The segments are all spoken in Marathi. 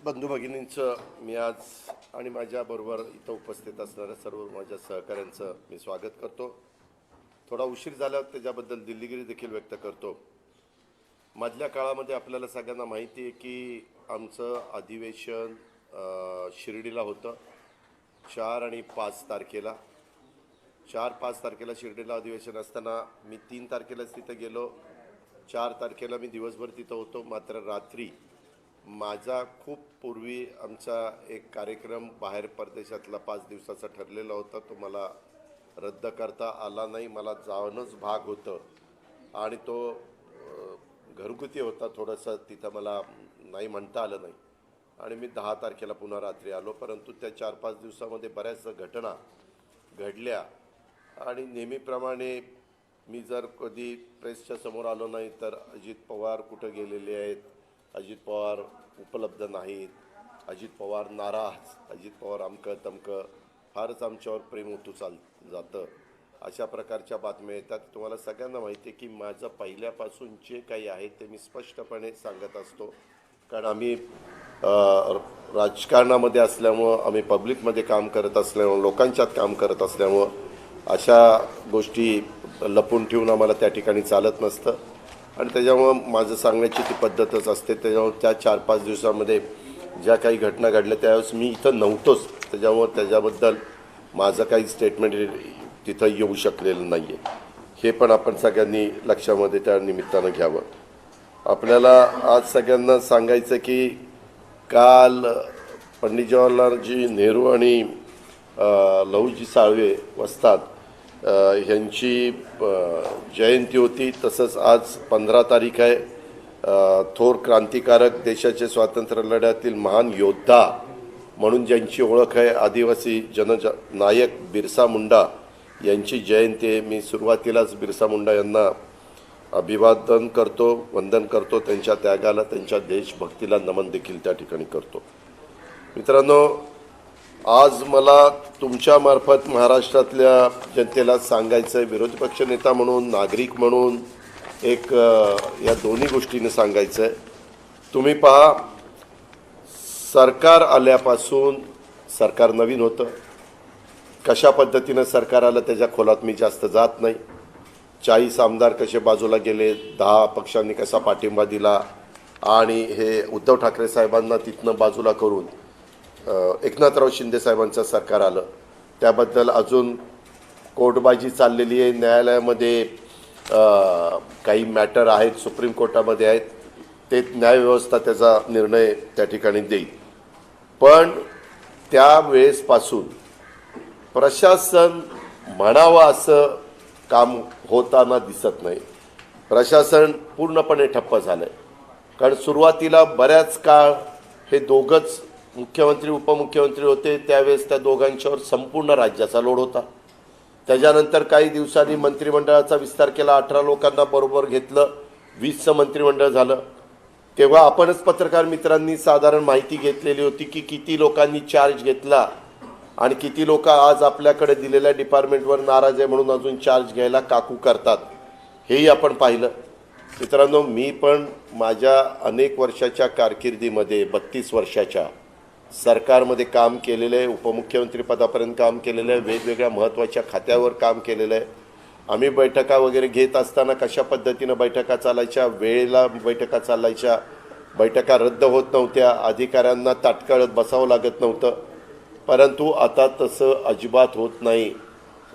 बंधू भगिनींचं मी आज आणि माझ्याबरोबर इथं उपस्थित असणाऱ्या सर्व माझ्या सहकाऱ्यांचं मी स्वागत करतो. थोडा उशीर झाला त्याच्याबद्दल दिलगिरी देखील व्यक्त करतो. मधल्या काळामध्ये आपल्याला सगळ्यांना माहिती आहे की आमचं अधिवेशन शिर्डीला होतं 4 आणि 5 तारखेला. 4-5 तारखेला शिर्डीला अधिवेशन असताना मी 3 तारखेलाच तिथं गेलो. 4 तारखेला मी दिवसभर तिथं होतो. मात्र रात्री माझा खूप पूर्वी आमचा एक कार्यक्रम बाहेर परदेशातला 5 दिवसाचा ठरलेला होता. तो मला रद्द करता आला नाही. मला जाणंच भाग होतं आणि तो घरगुती होता. थोडंसं तिथं मला नाही म्हणता आलं नाही आणि मी 10 तारखेला पुन्हा रात्री आलो. परंतु त्या 4-5 दिवसामध्ये बऱ्याच घटना घडल्या आणि नेहमीप्रमाणे मी जर कधी प्रेसच्या समोर आलो नाही तर अजित पवार कुठं गेलेले आहेत, अजित पवार उपलब्ध नाहीत, अजित पवार नाराज, अजित पवार अमकं तमकं, फारच आमच्यावर प्रेम ओतू जातं, अशा प्रकारच्या बातम्या येतात. तुम्हाला सगळ्यांना माहिती आहे की माझं पहिल्यापासून जे काही आहे ते मी स्पष्टपणे सांगत असतो. कारण आम्ही राजकारणामध्ये असल्यामुळं, आम्ही पब्लिकमध्ये काम करत असल्यामुळं, लोकांच्यात काम करत असल्यामुळं अशा गोष्टी लपून ठेवून आम्हाला त्या ठिकाणी चालत नसतं आणि त्याच्यामुळं माझं सांगण्याची ती पद्धतच असते. त्याच्यामुळं त्या 4-5 दिवसामध्ये ज्या काही घटना घडल्या त्यावेळेस मी इथं नव्हतोच. त्याच्यामुळं त्याच्याबद्दल माझं काही स्टेटमेंट तिथं येऊ शकलेलं नाही आहे. हे पण आपण सगळ्यांनी लक्षामध्ये त्या निमित्तानं घ्यावं. आपल्याला आज सगळ्यांना सांगायचं की काल पंडित जवाहरलालजी नेहरू आणि लहुजी साळवे वस्ताद ह्यांची जयंती होती. तसंच आज 15 तारीख आहे. थोर क्रांतिकारक, देशाचे स्वातंत्र्य लढ्यातील महान योद्धा म्हणून ज्यांची ओळख आहे, आदिवासी जननायक बिरसा मुंडा यांची जयंती आहे. मी सुरुवातीलाच बिरसा मुंडा यांना अभिवादन करतो, वंदन करतो. त्यांच्या त्यागाला, त्यांच्या देशभक्तीला नमन देखील त्या ठिकाणी करतो. मित्रांनो, आज मला तुमच्यामार्फत महाराष्ट्रातल्या जनतेला सांगायचं आहे, विरोधी पक्ष नेता म्हणून, नागरिक म्हणून, एक या दोन्ही गोष्टीने सांगायचं आहे. तुम्ही पहा, सरकार आल्यापासून, सरकार नवीन होतं, कशा पद्धतीनं सरकार आलं त्याच्या खोलात मी जास्त जात नाही. 40 आमदार कसे बाजूला गेले, 10 पक्षांनी कसा पाठिंबा दिला आणि हे उद्धव ठाकरे साहेबांना तिथनं बाजूला करून एकनाथराव शिंदे साहेबांचं सरकार आलं, त्याबद्दल अजून कोर्टबाजी चाललेली आहे. न्यायालयामध्ये काही मॅटर आहेत, सुप्रीम कोर्टामध्ये आहेत, ते न्यायव्यवस्था त्याचा निर्णय त्या ठिकाणी देईल. पण त्यावेळेसपासून प्रशासन म्हणावं असं काम होताना दिसत नाही. प्रशासन पूर्णपणे ठप्प झालं आहे. कारण सुरुवातीला बऱ्याच काळ हे दोघंच मुख्यमंत्री उपमुख्यमंत्री होते. त्यावेळेस त्या दोघांच्यावर संपूर्ण राज्याचा लोड होता. त्याच्यानंतर काही दिवसांनी मंत्रिमंडळाचा विस्तार केला, 18 लोकांना बरोबर घेतलं, 20चं मंत्रिमंडळ झालं. तेव्हा आपणच पत्रकार मित्रांनी साधारण माहिती घेतलेली होती की किती लोकांनी चार्ज घेतला आणि किती लोक आज आपल्याकडे दिलेल्या डिपार्टमेंटवर नाराज आहे म्हणून अजून चार्ज घ्यायला काकू करतात, हेही आपण पाहिलं. मित्रांनो, मी पण माझ्या अनेक वर्षाच्या कारकिर्दीमध्ये 32 वर्षाच्या सरकारमध्ये काम केलेलं आहे. उपमुख्यमंत्री पदापर्यंत काम केलेलं आहे, वेगवेगळ्या महत्त्वाच्या खात्यावर काम केलेलं आहे. आम्ही बैठका वगैरे घेत असताना कशा पद्धतीनं बैठका चालायच्या, वेळेला बैठका चालायच्या, बैठका रद्द होत नव्हत्या, अधिकाऱ्यांना ताटकळत बसावं लागत नव्हतं. परंतु आता तसं अजिबात होत नाही.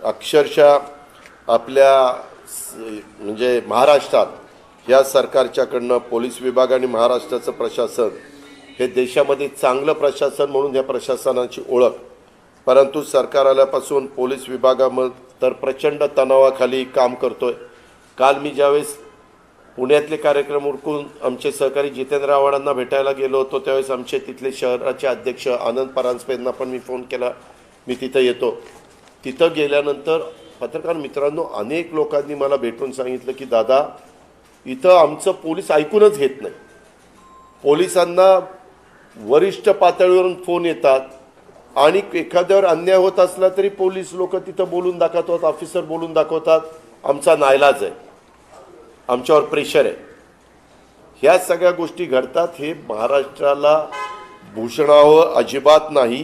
अक्षरशः आपल्या म्हणजे महाराष्ट्रात या सरकारच्याकडनं पोलीस विभाग आणि महाराष्ट्राचं प्रशासन हे देशामध्ये चांगलं प्रशासन म्हणून ह्या प्रशासनाची ओळख. परंतु सरकार आल्यापासून पोलीस विभागामध्ये तर प्रचंड तणावाखाली काम करतोय. काल मी ज्यावेळेस पुण्यातले कार्यक्रम उरकून आमचे सहकारी जितेंद्र आव्हाडांना भेटायला गेलो होतो, त्यावेळेस आमचे तिथले शहराचे अध्यक्ष आनंद परांजपेंना पण मी फोन केला, मी तिथं येतो. तिथं गेल्यानंतर पत्रकार मित्रांनो, अनेक लोकांनी मला भेटून सांगितलं की दादा, इथं आमचं पोलीस ऐकूनच घेत नाही. पोलिसांना वरिष्ठ पातळीवरून फोन येतात आणि एखाद्यावर अन्याय होत असला तरी पोलीस लोक तिथं बोलून दाखवतात, ऑफिसर बोलून दाखवतात, आमचा नाईलाज आहे, आमच्यावर प्रेशर आहे. ह्या सगळ्या गोष्टी घडतात. हे महाराष्ट्राला भूषणावं अजिबात नाही।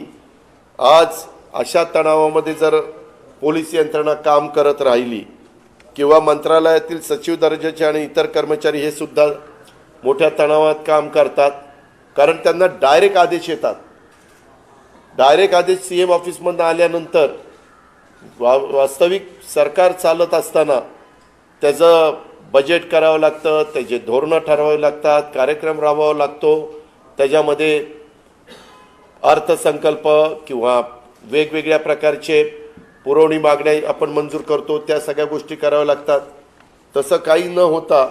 आज अशा तणावामध्ये जर पोलीस यंत्रणा काम करत राहिली किंवा मंत्रालयातील सचिव दर्जाचे आणि इतर कर्मचारी हे सुद्धा मोठ्या तणावात काम करतात, कारण त्यांना डायरेक्ट आदेश येतात। डायरेक्ट आदेश सीएम ऑफिसमधून आल्यानंतर वास्तविक सरकार चालत असताना त्याचं बजेट करावं लागतं, त्याचे धोरणं ठरवावे लागतात, कार्यक्रम राबवावा लागतो, त्याच्यामध्ये अर्थसंकल्प किंवा वेगवेगळ्या प्रकारचे पुरवणी मागण्या आपण मंजूर करतो, त्या सगळ्या गोष्टी कराव्या लागतात। तसं काही न होता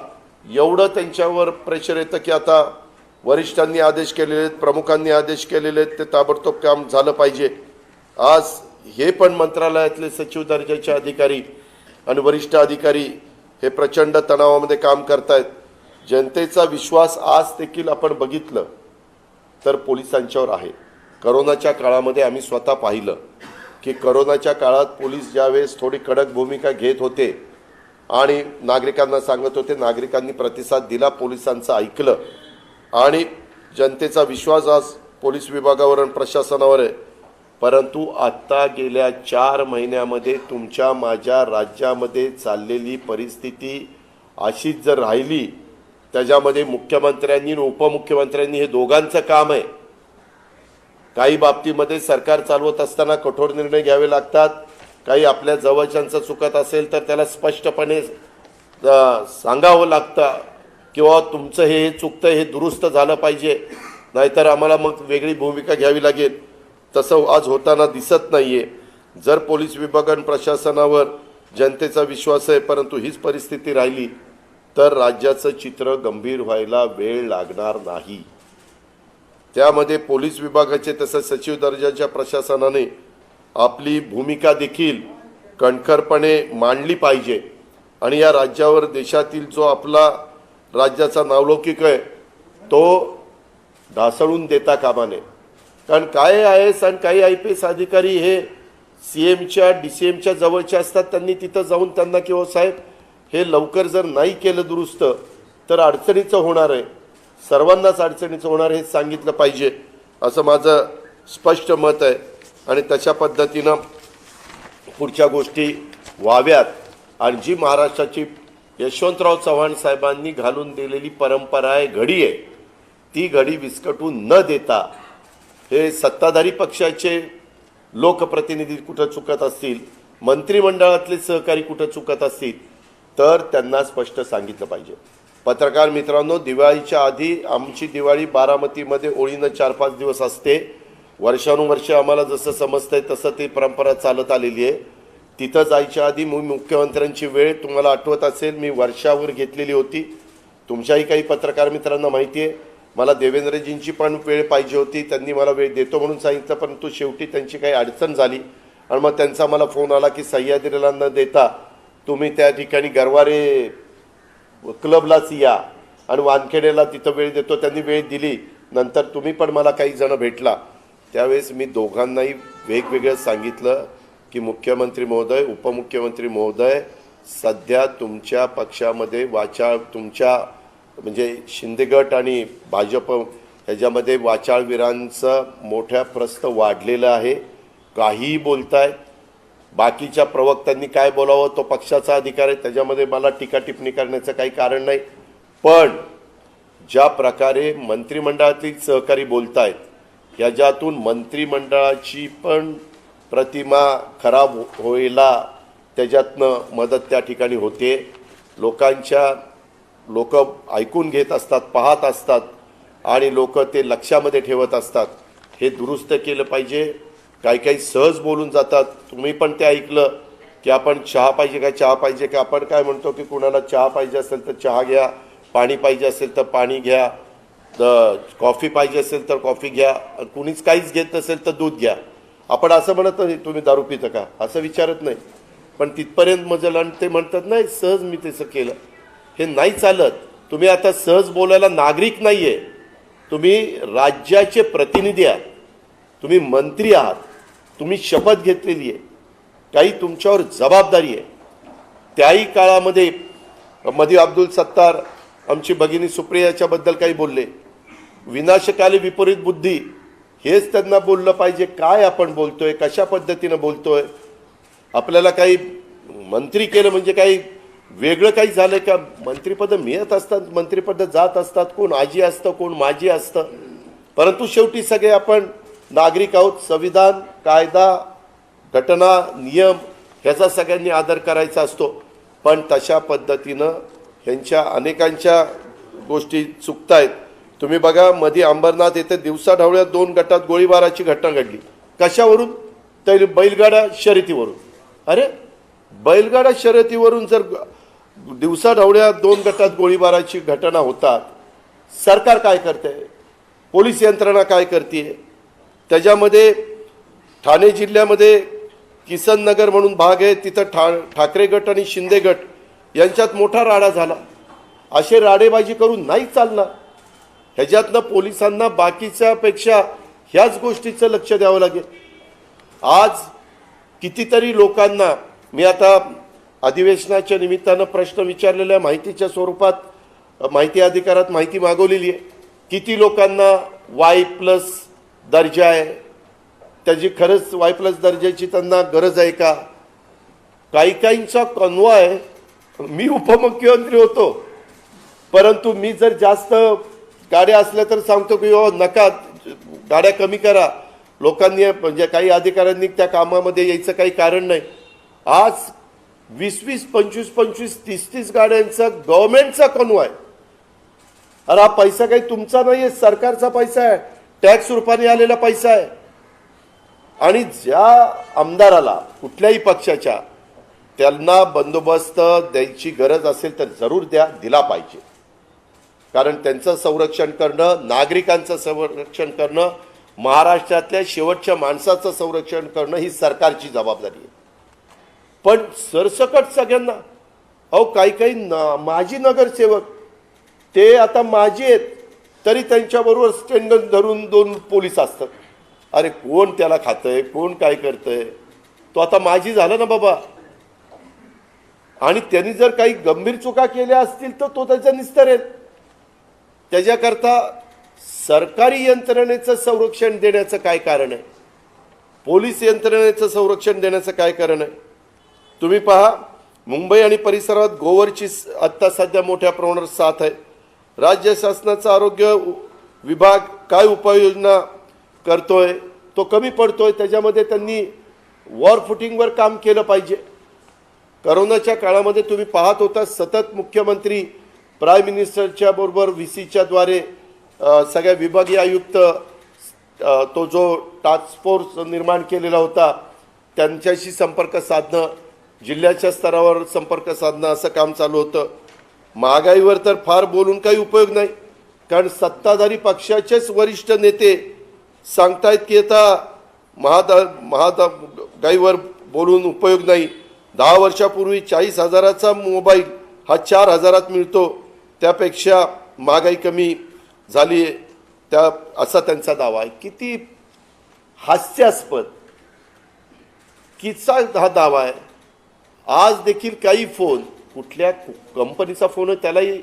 एवढं त्यांच्यावर प्रेशर येतं की आता वरिष्ठांनी आदेश केलेले आहेत, प्रमुखांनी आदेश केलेले आहेत, ते ताबडतोब काम झालं पाहिजे। आज हे पण मंत्रालयातले सचिव दर्जाचे अधिकारी आणि वरिष्ठ अधिकारी हे प्रचंड तणावामध्ये काम करतायत। जनतेचा विश्वास आज देखील आपण बघितलं तर पोलिसांच्यावर आहे। करोनाच्या काळामध्ये आम्ही स्वतः पाहिलं की करोनाच्या काळात पोलीस ज्यावेळेस थोडी कडक भूमिका घेत होते आणि नागरिकांना सांगत होते, नागरिकांनी प्रतिसाद दिला, पोलिसांचं ऐकलं आणि जनतेचा विश्वास आज पोलीस विभागावर आणि प्रशासनावर आहे। परंतु आता गेल्या 4 महिन्यामध्ये तुमच्या माझ्या राज्यामध्ये चाललेली परिस्थिती अशीच जर राहिली, त्याच्यामध्ये मुख्यमंत्र्यांनी आणि उपमुख्यमंत्र्यांनी हे दोघांचं काम आहे। काही बाबतीमध्ये सरकार चालवत असताना कठोर निर्णय घ्यावे लागतात, काही आपल्या जवळच्यांचं चुकत असेल तर त्याला स्पष्टपणे सांगावं लागतं किंवा तुमचं हे चुकतं, हे दुरुस्त झालं पाहिजे, नाहीतर आम्हाला मग वेगळी भूमिका घ्यावी लागेल। तसं आज होताना दिसत नाहीये। जर पोलीस विभाग आणि प्रशासनावर जनतेचा विश्वास आहे परंतु हीच परिस्थिती राहिली तर राज्याचं चित्र गंभीर व्हायला वेळ लागणार नाही। त्यामध्ये पोलीस विभागाचे तसंच सचिव दर्जाच्या प्रशासनाने आपली भूमिका देखील कणखरपणे मांडली पाहिजे आणि या राज्यावर देशातील जो आपला राज्याचा नावलौकिक आहे तो ढासळून देता कामा नये। कारण काय IAS आणि काही IPS अधिकारी हे CMच्या DCMच्या जवळचे असतात, त्यांनी तिथं जाऊन त्यांना किंवा साहेब हे लवकर जर नाही केलं दुरुस्त तर अडचणीचं होणार आहे, सर्वांनाच अडचणीचं होणार हे सांगितलं पाहिजे असं माझं स्पष्ट मत आहे। आणि तशा पद्धतीनं पुढच्या गोष्टी व्हाव्यात आणि जी महाराष्ट्राची यशवंतराव चव्हाण साहेबांनी घालून दिलेली परंपरा आहे, घडी आहे, ती घडी विस्कटून न देता हे सत्ताधारी पक्षाचे लोकप्रतिनिधी कुठं चुकत असतील, मंत्रिमंडळातले सहकारी कुठं चुकत असतील तर त्यांना स्पष्ट सांगितलं पाहिजे। पत्रकार मित्रांनो, दिवाळीच्या आधी आमची दिवाळी बारामतीमध्ये ओळीनं 4-5 दिवस असते। वर्षानुवर्ष आम्हाला जसं समजतंय तसं ती परंपरा चालत आलेली आहे। तिथं जायच्या आधी मुख्यमंत्र्यांची वेळ तुम्हाला आठवत असेल मी वर्षावर घेतलेली होती। तुमच्याही काही पत्रकार मित्रांना माहिती आहे, मला देवेंद्रजींची पण वेळ पाहिजे होती, त्यांनी मला वेळ देतो म्हणून सांगितलं, परंतु शेवटी त्यांची काही अडचण झाली आणि मग त्यांचा मला फोन आला की सह्याद्रीला न देता तुम्ही त्या ठिकाणी गरवारे क्लबलाच या आणि वानखेडेला तिथं वेळ देतो। त्यांनी वेळ दिली, नंतर तुम्ही पण मला काही जण भेटला, त्यावेळेस मी दोघांनाही वेगवेगळं सांगितलं की मुख्यमंत्री महोदय, उपमुख्यमंत्री महोदय, सध्या तुमच्या पक्षामध्ये वाचाळ, तुमच्या म्हणजे शिंदे गट आणि भाजप ह्याच्यामध्ये वाचाळवीरांचं मोठ्या प्रस्त वाढलेलं आहे। काहीही बोलतायत, बाकीच्या प्रवक्त्यांनी काय बोलावं तो पक्षाचा अधिकार आहे, त्याच्यामध्ये मला टीका टिप्पणी करण्याचं काही कारण नाही। पण ज्या प्रकारे मंत्रिमंडळातील सहकारी बोलतायत ह्याच्यातून मंत्रिमंडळाची पण प्रतिमा खराब व्हायला त्याच्यातनं मदत त्या ठिकाणी होते। लोक ऐकून घेत असतात, पाहत असतात आणि लोक ते लक्षामध्ये ठेवत असतात। हे दुरुस्त केलं पाहिजे। काही सहज बोलून जातात, तुम्ही पण ते ऐकलं की आपण चहा पाहिजे का, चहा पाहिजे का, आपण काय म्हणतो की कुणाला चहा पाहिजे असेल तर चहा घ्या, पाणी पाहिजे असेल तर पाणी घ्या, कॉफी पाहिजे असेल तर कॉफी घ्या, कुणीच काहीच घेत नसेल तर दूध घ्या। आपण असं म्हणत नाही तुम्ही दारू पिता का असं विचारत नाही, पण तिथपर्यंत मजल आणि ते म्हणतात नाही सहज मी तसं केलं। हे नाही चालत। तुम्ही आता सहज बोलायला नागरिक नाहीये, तुम्ही राज्याचे प्रतिनिधी आहात, तुम्ही मंत्री आहात, तुम्ही शपथ घेतलेली आहे, काही तुमच्यावर जबाबदारी आहे। त्याही काळामध्ये मधी अब्दुल सत्तार आमची भगिनी सुप्रियाच्याबद्दल काही बोलले, विनाशकाली विपरीत बुद्धी हेच त्यांना बोललं पाहिजे. काय आपण बोलतोय, कशा पद्धतीनं बोलतोय, आपल्याला काही मंत्री केलं म्हणजे काही वेगळं काही झालं का? मंत्रिपद मिळत असतात, मंत्रिपद जात असतात, कोण आजी असतं, कोण माजी असतं, परंतु शेवटी सगळे आपण नागरिक आहोत. संविधान, कायदा, घटना, नियम ह्याचा सगळ्यांनी आदर करायचा असतो. पण तशा पद्धतीनं ह्यांच्या अनेकांच्या गोष्टी चुकतायत. तुम्ही बघा, मध्ये अंबरनाथ येथे दिवसाढवळ्यात 2 गटात गोळीबाराची घटना घडली. कशावरून? तर बैलगाडा शर्यतीवरून. अरे, बैलगाडा शर्यतीवरून जर दिवसाढवळ्यात 2 गटात गोळीबाराची घटना होतात, सरकार काय करते, पोलीस यंत्रणा काय करते? त्याच्यामध्ये ठाणे जिल्ह्यामध्ये किसन नगर म्हणून भाग आहे, तिथं ठाकरे गट आणि शिंदे गट यांच्यात मोठा राडा झाला. असे राडेबाजी करून नाही चालणार. ह्याच्यातनं पोलिसांना बाकीच्यापेक्षा ह्याच गोष्टीचं लक्ष द्यावं लागेल. आज कितीतरी लोकांना मी आता अधिवेशनाच्या निमित्तानं प्रश्न विचारलेल्या माहितीच्या स्वरूपात माहिती अधिकारात माहिती मागवलेली आहे. किती लोकांना Y+ दर्जा आहे, त्याची खरंच Y+ दर्जाची त्यांना गरज आहे का? काही काहींचा कन्वॉय, मी उपमुख्यमंत्री होतो, परंतु मी जर जास्त गाड्या असल्या तर सांगतो की हो नका, गाड्या कमी करा. लोकांनी म्हणजे काही अधिकाऱ्यांनी त्या कामामध्ये यायचं काही कारण नाही. आज 20-20, 25-25, 30-30 गाड्यांचा गव्हर्नमेंटचा कन्वॉय. अरे हा पैसा काही तुमचा नाही आहे, सरकारचा पैसा आहे, टॅक्स रूपाने आलेला पैसा आहे. आणि ज्या आमदाराला कुठल्याही पक्षाच्या त्यांना बंदोबस्त द्यायची गरज असेल तर जरूर द्या, दिला पाहिजे. कारण त्यांचं संरक्षण करणं, नागरिकांचं संरक्षण करणं, महाराष्ट्रातल्या शेवटच्या माणसाचं संरक्षण करणं ही सरकारची जबाबदारी आहे. पण सरसकट सगळ्यांना, अहो काही काही माजी नगरसेवक, ते आता माजी आहेत तरी त्यांच्याबरोबर स्टेंगन धरून 2 पोलीस असतात. अरे कोण त्याला खातंय, कोण काय करतंय? तो आता माजी झाला ना बाबा. आणि त्यांनी जर काही गंभीर चुका केल्या असतील तर तो त्याचा निस्तरेल. त्याच्याकरता सरकारी यंत्रणेचं संरक्षण देण्याचं काय कारण आहे? पोलीस यंत्रणेचं संरक्षण देण्याचं काय कारण आहे? तुम्ही पहा, मुंबई आणि परिसरात गोवरची आत्ता सध्या मोठ्या प्रमाणावर साथ आहे. राज्य शासनाचा आरोग्य विभाग काय उपाययोजना करतोय, तो कमी पडतोय. त्याच्यामध्ये त्यांनी वॉर फुटिंगवर काम केलं पाहिजे. करोनाच्या काळामध्ये तुम्ही पाहत होता, सतत मुख्यमंत्री प्राईम मिनिस्टरच्या बरोबर VCच्या द्वारे सगळ्या विभागीय आयुक्त, तो जो टास्क फोर्स निर्माण केलेला होता त्यांच्याशी संपर्क साधणं, जिल्ह्याच्या स्तरावर संपर्क साधणं, असं काम चालू होतं. महागाईवर तर फार बोलून काही उपयोग नाही, कारण सत्ताधारी पक्षाचेच वरिष्ठ नेते सांगतायत की आता महागाईवर बोलून उपयोग नाही. 10 वर्षापूर्वी 40,000चा मोबाईल हा 4,000त मिळतो, त्यापेक्षा महागाई कमी झाली आहे, त्या असा त्यांचा दावा आहे. किती हास्यास्पद किस्सा हा दावा आहे. आज देखील काही फोन, कुठल्या कंपनीचा फोन आहे त्यालाही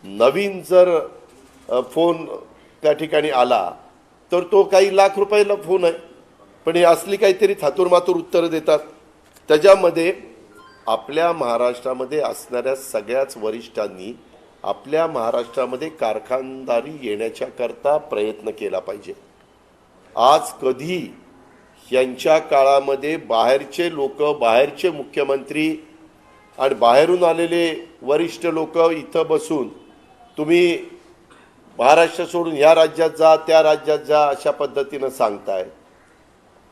नवीन जर फोन त्या ठिकाणी आला तर तो काही लाख रुपयाला फोन आहे, पण हे असली काहीतरी थातूरमातूर उत्तरं देतात. त्याच्यामध्ये आपल्या महाराष्ट्रामध्ये असणाऱ्या सगळ्याच वरिष्ठांनी आपल्या महाराष्ट्रामध्ये कारखानदारी येण्याच्या करता प्रयत्न केला पाहिजे. आज कधी यांच्या काळामध्ये बाहेरचे लोक, बाहेरचे मुख्यमंत्री आणि बाहेरून आलेले वरिष्ठ लोक इथं बसून तुम्ही महाराष्ट्र सोडून ह्या राज्यात जा, त्या राज्यात जा अशा पद्धतीनं सांगताय,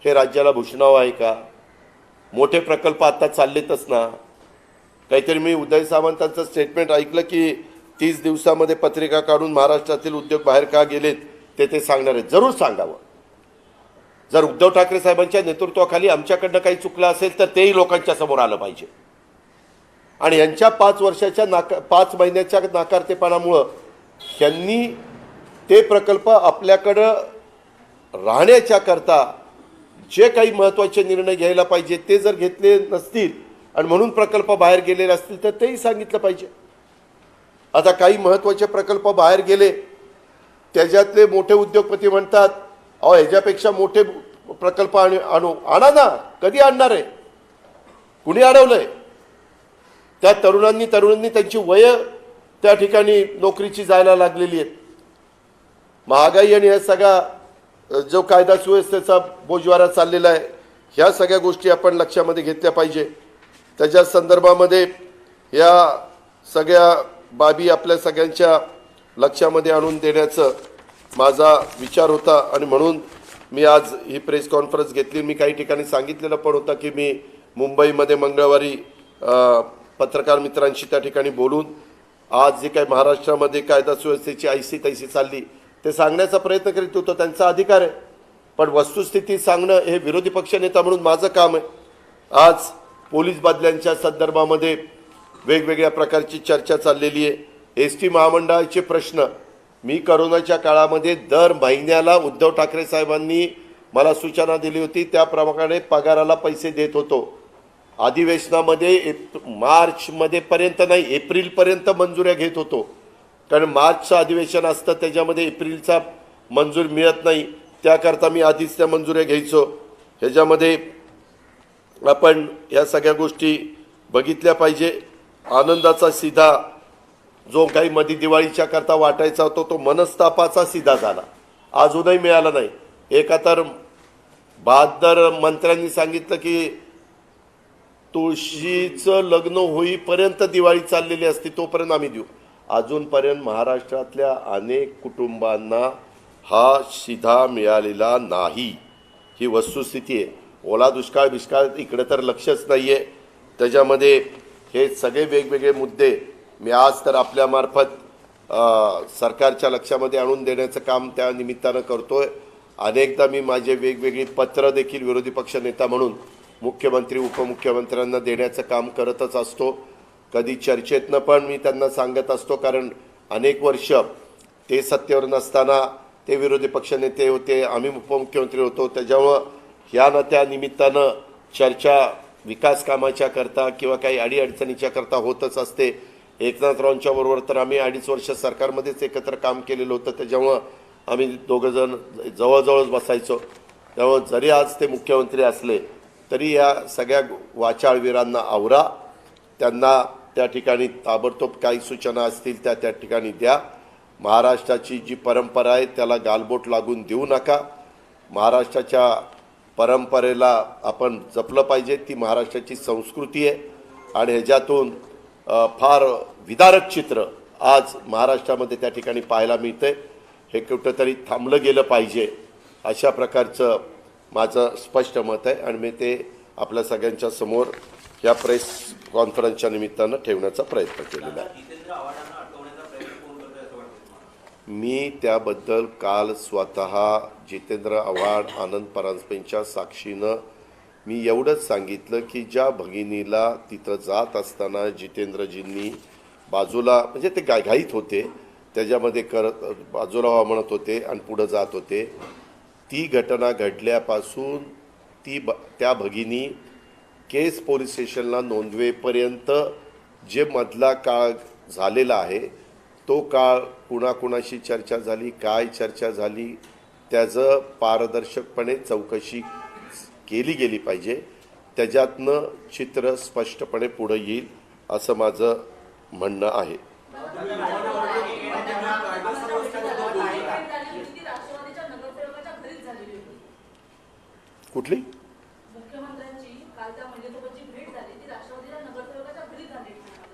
हे राज्याला भूषणावं आहे का? मोठे प्रकल्प आता चाललेतच ना. काहीतरी मी उदय सामंतांचं स्टेटमेंट ऐकलं की 30 दिवसामध्ये पत्रिका काढून महाराष्ट्रातील उद्योग बाहेर का गेलेत ते सांगणार आहेत. जरूर सांगावं. जर उद्धव ठाकरे साहेबांच्या नेतृत्वाखाली आमच्याकडनं काही चुकलं असेल तर तेही लोकांच्या समोर आलं पाहिजे. आणि यांच्या 5 महिन्याच्या नाकारतेपणामुळं यांनी ते प्रकल्प आपल्याकडं राहण्याच्या करता जे काही महत्त्वाचे निर्णय घ्यायला पाहिजे ते जर घेतले नसतील आणि म्हणून प्रकल्प बाहेर गेलेले असतील तर तेही सांगितलं पाहिजे. आता काही महत्त्वाचे प्रकल्प बाहेर गेले, त्याच्यातले मोठे उद्योगपती म्हणतात अहो ह्याच्यापेक्षा मोठे प्रकल्प आणा ना. कधी आणणार आहे? कुणी अडवलंय? त्या तरुणांनी त्यांची वय त्या ठिकाणी नोकरीची जायला लागलेली आहेत. महागाई आणि या सगळा जो कायदा सुव्यवस्थेचा बोजवारा चाललेला आहे, ह्या सगळ्या गोष्टी आपण लक्षामध्ये घेतल्या पाहिजे. त्याच्या संदर्भामध्ये या सगळ्या बाबी आपल्या सगळ्यांच्या लक्षामध्ये आणून देण्याचं माझा विचार होता आणि म्हणून मी आज ही प्रेस कॉन्फरन्स घेतली. मी काही ठिकाणी सांगितलेलं पण होतं की मी मुंबईमध्ये मंगळवारी पत्रकार मित्रांशी त्या ठिकाणी बोलून आज जे काही महाराष्ट्रामध्ये कायदा सुव्यवस्थेची ऐसी तैसी चालली ते सांगण्याचा प्रयत्न करीत होतो. त्यांचा अधिकार आहे, पण वस्तुस्थिती सांगणं हे विरोधी पक्षनेता म्हणून माझं काम आहे. आज पोलीस बदल्यांच्या संदर्भामध्ये वेगवेगळ्या प्रकारची चर्चा चाललेली आहे. एस टी महामंडळाचे प्रश्न मी करोनाच्या काळामध्ये दर महिन्याला उद्धव ठाकरे साहेबांनी मला सूचना दिली होती, त्याप्रमाणे पगाराला पैसे देत होतो. अधिवेशनामध्ये मार्चमध्ये पर्यंत नाही, एप्रिलपर्यंत मंजुऱ्या घेत होतो, कारण मार्चचं अधिवेशन असतं त्याच्यामध्ये एप्रिलचा मंजूर मिळत नाही, त्याकरता मी आधीच त्या मंजुऱ्या घ्यायचो. ह्याच्यामध्ये आपण या सगळ्या गोष्टी बघितल्या पाहिजे. आनंदाचा सीधा जो काही मध्ये दिवाळीच्या करता वाटायचा होता तो मनस्तापाचा सीधा झाला, अजूनही मिळाला नाही. एका तर 72 मंत्र्यांनी सांगितलं की तुळशीचं लग्न होईपर्यंत दिवाळी चाललेली असते तोपर्यंत आम्ही देऊ. अजूनपर्यंत महाराष्ट्रातल्या अनेक कुटुंबांना हा सीधा मिळालेला नाही. ही वस्तुस्थिती आहे. ओला दुष्काळ बिष्काळ इकडे तर लक्षच नाही आहे. त्याच्यामध्ये हे सगळे वेगवेगळे मुद्दे मी आज तर आपल्यामार्फत सरकारच्या लक्षामध्ये आणून देण्याचं काम त्या निमित्तानं करतोय. अनेकदा मी माझे वेगवेगळी पत्र देखील विरोधी पक्षनेता म्हणून मुख्यमंत्री उपमुख्यमंत्र्यांना देण्याचं काम करतच असतो. कधी चर्चेतनं पण मी त्यांना सांगत असतो, कारण अनेक वर्ष ते सत्तेवर नसताना ते विरोधी पक्षनेते होते, आम्ही उपमुख्यमंत्री होतो. त्याच्यामुळं ह्या ना त्या निमित्तानं चर्चा विकास कामाच्या करता किंवा काही अडीअडचणीच्या करता होतच असते. एकनाथरावांच्या बरोबर तर आम्ही 2.5 वर्ष सरकारमध्येच एकत्र काम केलेलं होतं. त्याच्यामुळं आम्ही दोघंजण जवळजवळच बसायचो. त्यामुळं जरी आज ते मुख्यमंत्री असले तरी या सगळ्या वाचाळवीरांना आवरा, त्यांना त्या ठिकाणी ताबडतोब काही सूचना असतील त्या ठिकाणी द्या. महाराष्ट्राची जी परंपरा आहे त्याला गालबोट लागून देऊ नका. महाराष्ट्राच्या परंपरेला आपण जपलं पाहिजे. ती महाराष्ट्राची संस्कृती आहे आणि ह्याच्यातून फार विदारक चित्र आज महाराष्ट्रामध्ये त्या ठिकाणी पाहायला मिळतंय. हे कुठंतरी थांबलं गेलं पाहिजे अशा प्रकारचं माझं स्पष्ट मत आहे आणि मी ते आपल्या सगळ्यांच्या समोर या प्रेस कॉन्फरन्सच्या निमित्तानं ठेवण्याचा प्रयत्न केलेला आहे. मी त्याबद्दल काल स्वतः जितेंद्र आव्हाड आनंद परांजपेंच्या साक्षीनं मी एवढंच सांगितलं की ज्या भगिनीला तिथं जात असताना जितेंद्रजींनी बाजूला म्हणजे ते घाईत होते, त्याच्यामध्ये बाजूला व्हा म्हणत होते आणि पुढं जात होते. ती घटना घडल्यापासून त्या भगिनी केस पोलीस स्टेशनला नोंदवेपर्यंत जे मधला काळ झालेला आहे तो काळ कुणाकुणाशी चर्चा झाली, काय चर्चा झाली, त्याचं पारदर्शकपणे चौकशी केली गेली पाहिजे. त्याच्यातनं चित्र स्पष्टपणे पुढे येईल असं माझं म्हणणं आहे. कुठली?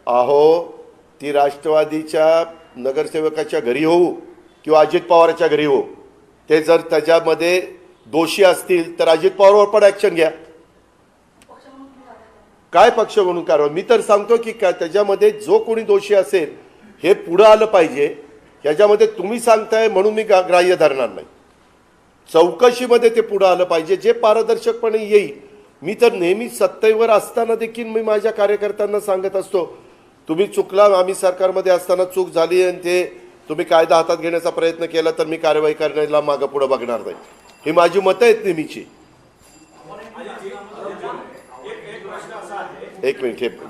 अहो ती राष्ट्रवादीच्या नगरसेवकाच्या घरी होऊ किंवा अजित पवारच्या घरी हो, ते जर त्याच्यामध्ये दोषी असतील तर अजित पवारवर पण ॲक्शन घ्या. काय पक्ष म्हणून कारवाई? मी तर सांगतो की त्याच्यामध्ये जो कोणी दोषी असेल हे पुढं आलं पाहिजे. याच्यामध्ये तुम्ही सांगताय म्हणून मी ग्राह्य धरणार नाही. चौकशीमध्ये ते पुढं आलं पाहिजे, जे पारदर्शकपणे येईल. मी तर नेहमी सत्तेवर असताना देखील मी माझ्या कार्यकर्त्यांना सांगत असतो, तुम्ही चुकला, आम्ही सरकारमध्ये असताना चूक झाली आणि ते तुम्ही कायदा हातात घेण्याचा प्रयत्न केला तर मी कारवाई करण्याला मागं पुढं बघणार नाही. ही माझी मतं आहेत नेहमीची. एक मिनिट,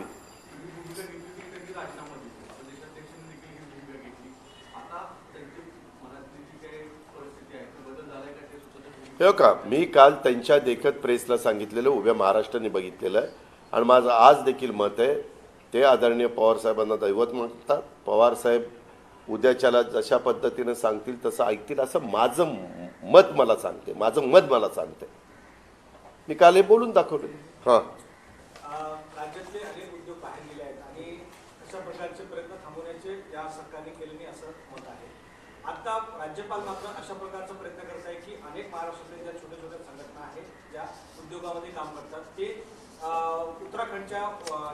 हे का मी काल त्यांच्या देखत प्रेसला सांगितलेलं उभ्या महाराष्ट्राने बघितलेलं आहे आणि माझं आज देखील मत आहे ते आदरणीय पवारसाहेबांना दैवत म्हणतात. पवारसाहेब उद्याच्याला जशा पद्धतीने सांगतील तसं ऐकतील असं माझं मत मला सांगते. मी काल हे बोलून दाखवलं. हां, राज्यातले अनेक उद्योग बाहेर गेले आहेत आणि अशा प्रकारचे प्रयत्न थांबवण्याचे या सरकारने केले नाही असं मत आहे. आता राज्यपाल मात्र अशा प्रकारचा प्रयत्न करत आहे की अनेक महाराष्ट्रातल्या ज्या छोट्या छोट्या संघटना आहेत ज्या उद्योगामध्ये काम करतात ते उत्तराखंडच्या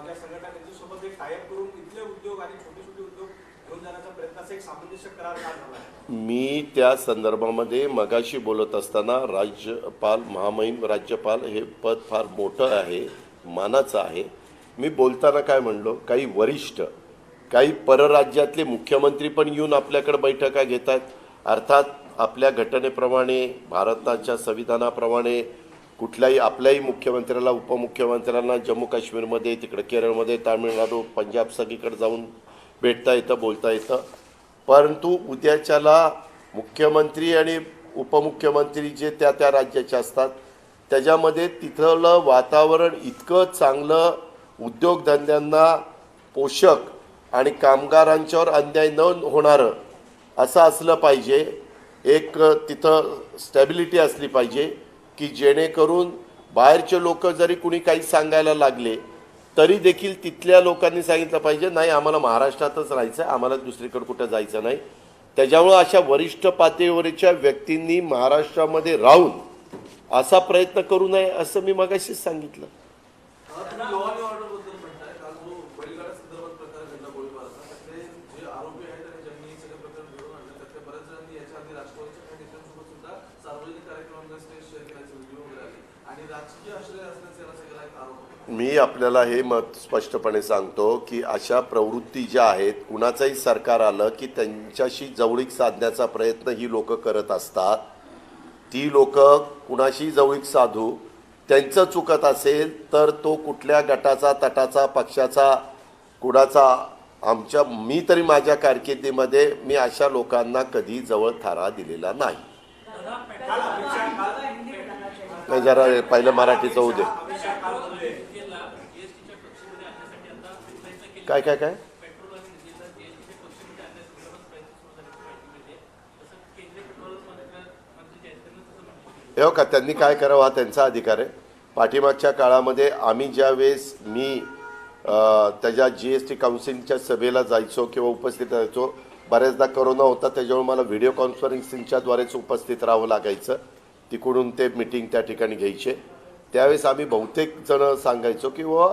ज्या संघटना त्यांच्यासोबत एक टायअप करून इथले उद्योग आणि छोटे छोटे उद्योग घेऊन जाण्याचा प्रयत्नाचा एक सामंजस्य करार का झाला आहे. मी त्या संदर्भामध्ये मगाशी बोलत असताना राज्यपाल महामहिम राज्यपाल हे पद फार मोठं आहे, मानाचं आहे. मी बोलताना काय म्हणलो, काही वरिष्ठ काही परराज्यातले मुख्यमंत्री पण येऊन आपल्याकडे बैठका घेतात. अर्थात आपल्या घटनेप्रमाणे भारताच्या संविधानाप्रमाणे कुठल्याही आपल्याही मुख्यमंत्र्याला उपमुख्यमंत्र्यांना जम्मू काश्मीरमध्ये तिकडे केरळमध्ये तामिळनाडू पंजाब सगळीकडे जाऊन भेटता येतं बोलता येतं. परंतु उद्याच्याला मुख्यमंत्री आणि उपमुख्यमंत्री जे त्या त्या राज्याचे असतात त्याच्यामध्ये तिथलं वातावरण इतकं चांगलं उद्योगधंद्यांना पोषक आणि कामगारांच्यावर अन्याय न होणारं असं असलं पाहिजे. एक तिथं स्टॅबिलिटी असली पाहिजे की जेणेकरून बाहेरचे लोक जरी कुणी काही सांगायला लागले तरी देखील तिथल्या लोकांनी सांगितलं पाहिजे नाही आम्हाला महाराष्ट्रातच राहायचं आहे, आम्हाला दुसरीकडे कुठं जायचं नाही. त्याच्यामुळं अशा वरिष्ठ पातळीवरच्या व्यक्तींनी महाराष्ट्रामध्ये राहून असा प्रयत्न करू नये असं मी मगाशीच सांगितलं. मी आपल्याला हे मत स्पष्टपणे सांगतो की अशा प्रवृत्ती ज्या आहेत कुणाचंही सरकार आलं की त्यांच्याशी जवळीक साधण्याचा प्रयत्न ही लोक करत असतात. ती लोक कुणाशी जवळीक साधू त्यांचं चुकत असेल तर तो कुठल्या गटाचा तटाचा पक्षाचा कुणाचा मी तरी माझ्या कारकिर्दीमध्ये मी अशा लोकांना कधी जवळ थारा दिलेला नाही. जरा पहिलं मराठीचं होऊ दे. काय काय काय हो का त्यांनी काय करावं हा त्यांचा अधिकार आहे. पाठीमागच्या काळामध्ये आम्ही ज्यावेळेस मी त्याच्या GST काउन्सिलच्या सभेला जायचो किंवा उपस्थित राहायचो बऱ्याचदा कोरोना होता त्याच्यामुळे मला व्हिडिओ कॉन्फरन्सिंगच्याद्वारेच उपस्थित राहावं लागायचं. तिकडून ते मीटिंग त्या ठिकाणी घ्यायचे. त्यावेळेस आम्ही बहुतेक जण सांगायचो की व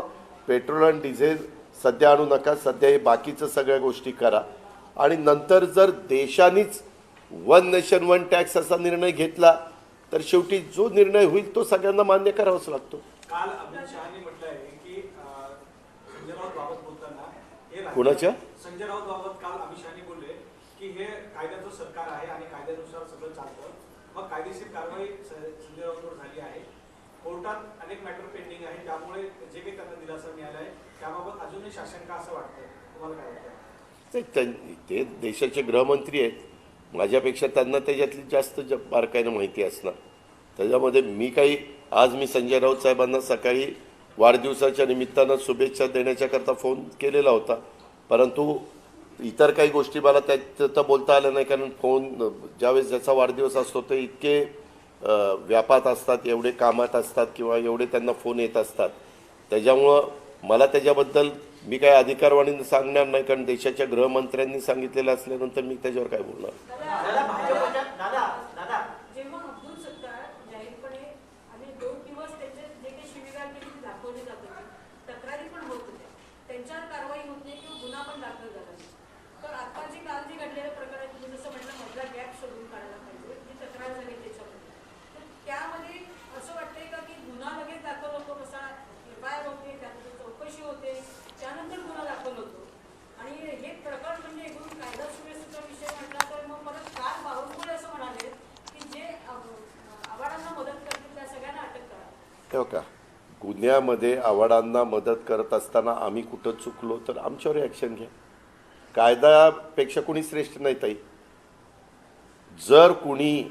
पेट्रोल आणि डिझेल सध्या आणू नका, सध्या हे बाकीचं सगळ्या गोष्टी करा आणि नंतर जर देशानेच वन नेशन वन टॅक्स असा निर्णय घेतला तर शेवटी जो निर्णय होईल तो सगळ्यांना मान्य करावाच लागतो. काल अमित शहानी म्हटलं आहे की संजय राऊत बाबत बोलताना कुणाच्या संजय राऊत बाबत काल अमित शहानी बोलले की हे कायद्याचं सरकार आहे आणि कायद्यानुसार सगळं चालतं. मग कायदेशीर कारवाई संजय राऊतवर झाली आहे. कोर्टात अनेक मॅटर पेंडिंग आहे त्यामुळे जे काही त्यांना दिलासा मिळाला आहे त्याबाबत अजूनही शासन का असं वाटतं तुम्हाला काय वाटतं? ते देशाचे गृहमंत्री आहेत. माझ्यापेक्षा त्यांना त्याच्यातली जास्त बारकाईनं माहिती असणार. त्याच्यामध्ये मी संजय राऊत साहेबांना सकाळी वाढदिवसाच्या निमित्तानं शुभेच्छा देण्याच्याकरता फोन केलेला होता. परंतु इतर काही गोष्टी मला त्यात बोलता आल्या नाही कारण फोन ज्यावेळेस ज्याचा वाढदिवस असतो ते इतके व्यापात असतात, एवढे कामात असतात किंवा एवढे त्यांना फोन येत असतात. त्याच्यामुळं मला त्याच्याबद्दल मी काही अधिकारवाणीनं सांगणार नाही कारण देशाच्या गृहमंत्र्यांनी सांगितलेलं असल्यानंतर मी त्याच्यावर काय बोलणार. जेव्हा अब्दुल सत्तार जाहीरपणे आणि 2 दिवस त्यांचे जे काही शिवीगाळ केली दाखवली जात होती, तक्रारी पण होत होत्या, त्यांच्यावर कारवाई होत नाही किंवा गुन्हा पण दाखल झाला नाही. तर आता जे काल जे घडलेल्या प्रकारात तुम्ही जसं म्हटलं मधला गॅप शोधून काढायला पाहिजे जी तक्रार झाली त्याच्यामध्ये. तर त्यामध्ये असं वाटतंय का की गुन्हा लगेच दाखल होतो कसा FIR होते त्यानंतर चौकशी होते त्यानंतर गुन्हा दाखल होतो आणि हे प्रकरण म्हणजे एकूण कायदा सुव्यवस्थेचा विषय म्हटला तर मग परत काल बावनकुळे असं म्हणाले की जे आव्हाडांना मदत करतील त्या सगळ्यांना अटक करा. हो का गुन्ह्यामध्ये आव्हाडांना मदत करत असताना आम्ही कुठं चुकलो तर आमच्यावर ॲक्शन घ्या. कायद्यापेक्षा कुणी श्रेष्ठ नाही ताई. जर कुणी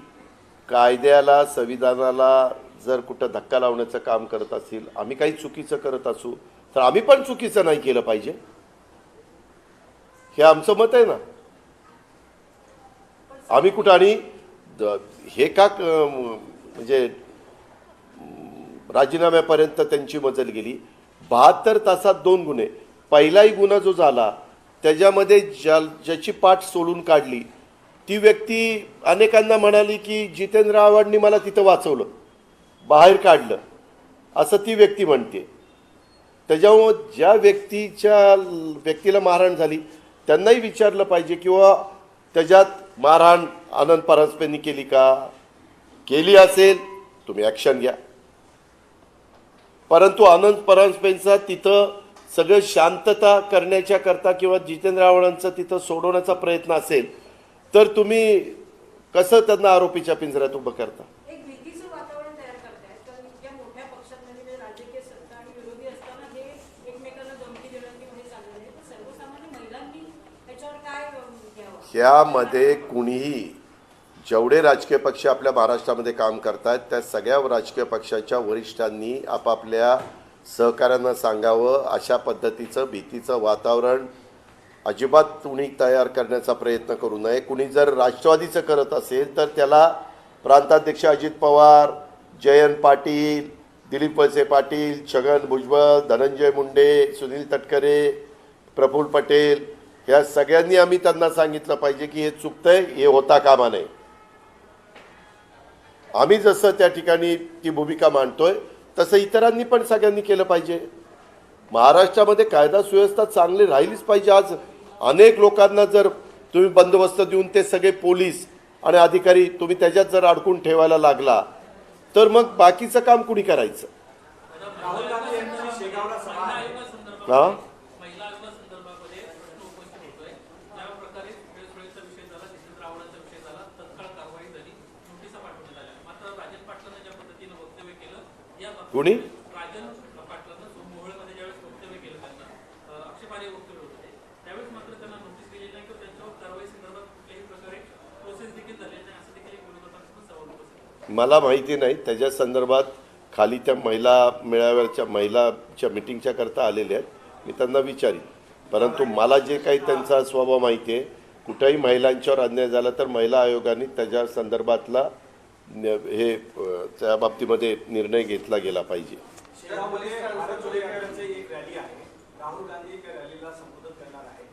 कायद्याला संविधानाला जर कुठं धक्का लावण्याचं काम करत असेल, आम्ही काही चुकीचं करत असू तर आम्ही पण चुकीचं नाही केलं पाहिजे, हे आमचं मत आहे ना. आम्ही कुठं आणि हे का म्हणजे राजीनाम्यापर्यंत त्यांची मजल गेली. 72 तासात 2 गुन्हे. पहिलाही गुन्हा जो झाला त्याच्यामध्ये ज्याची पाठ सोडून काढली ती व्यक्ती अनेकांना म्हणाली की जितेंद्र आव्हाडांनी मला तिथं वाचवलं, बाहेर काढलं, असं ती व्यक्ती म्हणते. त्याच्यामुळं ज्या व्यक्तीला मारहाण झाली त्यांनाही विचारलं पाहिजे किंवा त्याच्यात मारहाण आनंद परांजपेंनी केली का? केली असेल तुम्ही ॲक्शन घ्या. परंतु आनंद परांजपेंचा तिथं सगळं शांतता करण्याच्या करता किंवा जितेंद्र आव्हाडांचं तिथं सोडवण्याचा प्रयत्न असेल तर तुम्ही कसं त्यांना आरोपीच्या पिंजऱ्यात उभं करता? एक भीतीचं वातावरण तयार करतायत. कारण इतक्या मोठ्या पक्षांमध्ये राजकीय सत्ता आणि विरोधी असताना हे एकमेकांना धमकी देणं किंवा हे चाललं आहे, तर सर्वसामान्य महिलांनी त्याच्यावर काय घ्यावं? ह्यामध्ये कुणीही जेवढे राजकीय पक्ष आपल्या महाराष्ट्रामध्ये काम करतात त्या सगळ्या राजकीय पक्षाच्या वरिष्ठांनी आपापल्या सहकाऱ्यांना सांगावं, अशा पद्धतीचं भीतीचं वातावरण अजिबात कुणी तयार करण्याचा प्रयत्न करू नये. कुणी जर राष्ट्रवादीचं करत असेल तर त्याला प्रांताध्यक्ष अजित पवार, जयंत पाटील, दिलीप वळसे पाटील, छगन भुजबळ, धनंजय मुंडे, सुनील तटकरे, प्रफुल्ल पटेल या सगळ्यांनी आम्ही त्यांना सांगितलं पाहिजे की हे चुकतंय, हे होता कामा नये. आम्ही जसं त्या ठिकाणी ती भूमिका मांडतोय तसं इतरांनी पण सगळ्यांनी केलं पाहिजे. महाराष्ट्रामध्ये कायदा सुव्यवस्था चांगली राहिलीच पाहिजे. आज अनेक लोकांना जर तुम्ही बंदोबस्त देऊन ते सगळे पोलीस आणि अधिकारी तुम्ही त्याच्यात जर अडकून ठेवायला लागला तर मग बाकीचं काम कुणी करायचं? राहुल गांधी यांची शेगावला सभा आहे. हा, महिला आयोगासंदर्भामध्ये प्रश्न उपस्थित होतोय. ज्या प्रकारे वेळोवेळीचा विषय झाला, जितेंद्र आव्हाडांचा विषय झाला, तत्काळ कारवाई झाली, नोटिसा पाठवण्यात आल्या. मात्र राजन पाटलांनी ज्या पद्धतीनं वक्तव्य केलं, या बाबतीत कुणी? राजन पाटलांना मोहोळमध्ये ज्यावेळेस वक्तव्य केलं त्यांना आक्षेपार्ह वक्तव्य होतं ते, त्यावेळेस मात्र त्यांना नोटीस दिली नाही किंवा त्यांच्यावर कारवाई संदर्भात कुठल्याही प्रकारे प्रोसेस देखील झाली नाही, असं देखील एक विरोधकांकडून सवाल उपस्थित. मला माहिती नाही त्याच्या संदर्भात. खाली त्या महिला मेळाव्याच्या महिलाच्या मिटिंगच्या करता आलेल्या आहेत, मी त्यांना विचारीन. परंतु मला जे काही त्यांचा स्वभाव माहिती आहे, कुठेही महिलांच्यावर अन्याय झाला तर महिला आयोगाने त्याच्या संदर्भातला त्या बाबतीमध्ये निर्णय घेतला गेला पाहिजे. शेगावमध्ये भारत जोडो यात्रेची एक रॅली आहे. राहुल गांधी त्या रॅलीला संबोधित करणार आहे.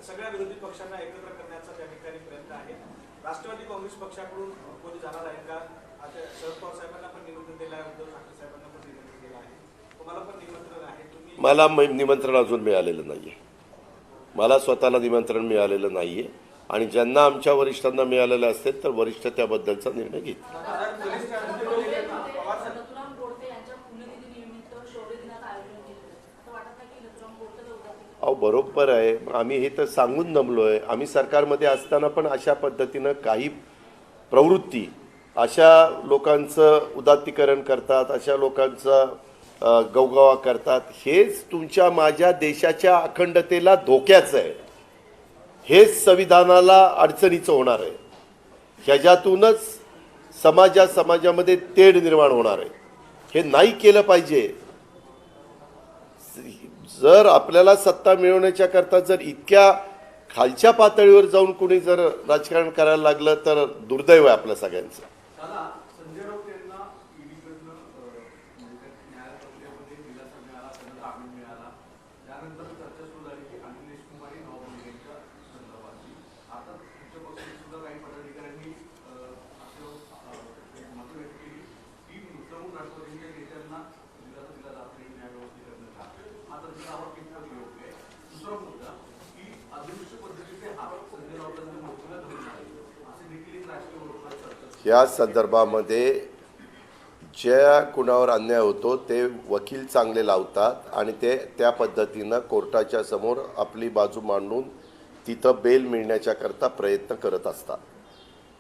सगळ्या विरोधी पक्षांना एकत्र करण्याचा त्या ठिकाणी प्रयत्न आहे. राष्ट्रवादी काँग्रेस पक्षाकडून कोणी जाणार आहे का? आता शरद पवार साहेबांना पण निमंत्रण दिलं आहे, उद्धव ठाकरे साहेबांना पण निमंत्रण दिलं आहे, तुम्हाला पण निमंत्रण आहे. तुम्ही मला निमंत्रण अजून मिळालेलं नाही आहे. मला स्वतःला निमंत्रण मिळालेलं नाही आहे आणि ज्यांना आमच्या वरिष्ठांना मिळालेलं असेल तर वरिष्ठ त्याबद्दलचा निर्णय घेतील. नथुराम गोडसे यांच्या पुण्यतिथीनिमित्त शौर्य दिनाचं आयोजन केलं. असं वाटत नाही की नथुराम गोडसे उद्यापित अहो बरोबर आहे, आम्ही हे तर सांगून दमलो आहे. आम्ही सरकारमध्ये असताना पण अशा पद्धतीनं काही प्रवृत्ती अशा लोकांचं उदात्तीकरण करतात, अशा लोकांचं गवगवा करतात. हेच तुमच्या माझ्या देशाच्या अखंडतेला धोक्याचं आहे. हेच संविधानाला अडचणीचं होणार आहे. ह्याच्यातूनच समाजामध्ये तेढ निर्माण होणार आहे. हे नाही केलं पाहिजे. जर आपल्याला सत्ता मिळवण्याच्या करता जर इतक्या खालच्या पातळीवर जाऊन कुणी जर राजकारण करायला लागलं तर दुर्दैव आहे आपल्या सगळ्यांचं. दादा, संजय राऊत यांना ईडीकडनं न्याय प्रक्रियेमध्ये दिलासा मिळाला, त्यांना जामीन मिळाला. त्यानंतर चर्चा सुरू झाली की अनिल देशमुख आणि नवाब संदर्भातली. आता तुमच्या पक्षाने सुद्धा काही पदाधिकाऱ्यांनी असं मत व्यक्त केली की नुसतं राष्ट्रवादीच्या नेत्यांना दिलासा दिला जात नाही न्याय व्यवस्थेकरणाचा. हा तर आरोप कितपत योग्य आहे? दुसरा मुद्दा की अदृश्य पद्धतीचे हात संजय राऊतांच्या मोठीला धरून आहे, असे देखील एक राजकीय वर्तुळात चर्चा. या संदर्भामध्ये ज्या कुणावर अन्याय होतो ते वकील चांगले लावतात आणि ते त्या पद्धतीनं कोर्टाच्या समोर आपली बाजू मांडून तिथं बेल मिळण्याच्या करता प्रयत्न करत असतात.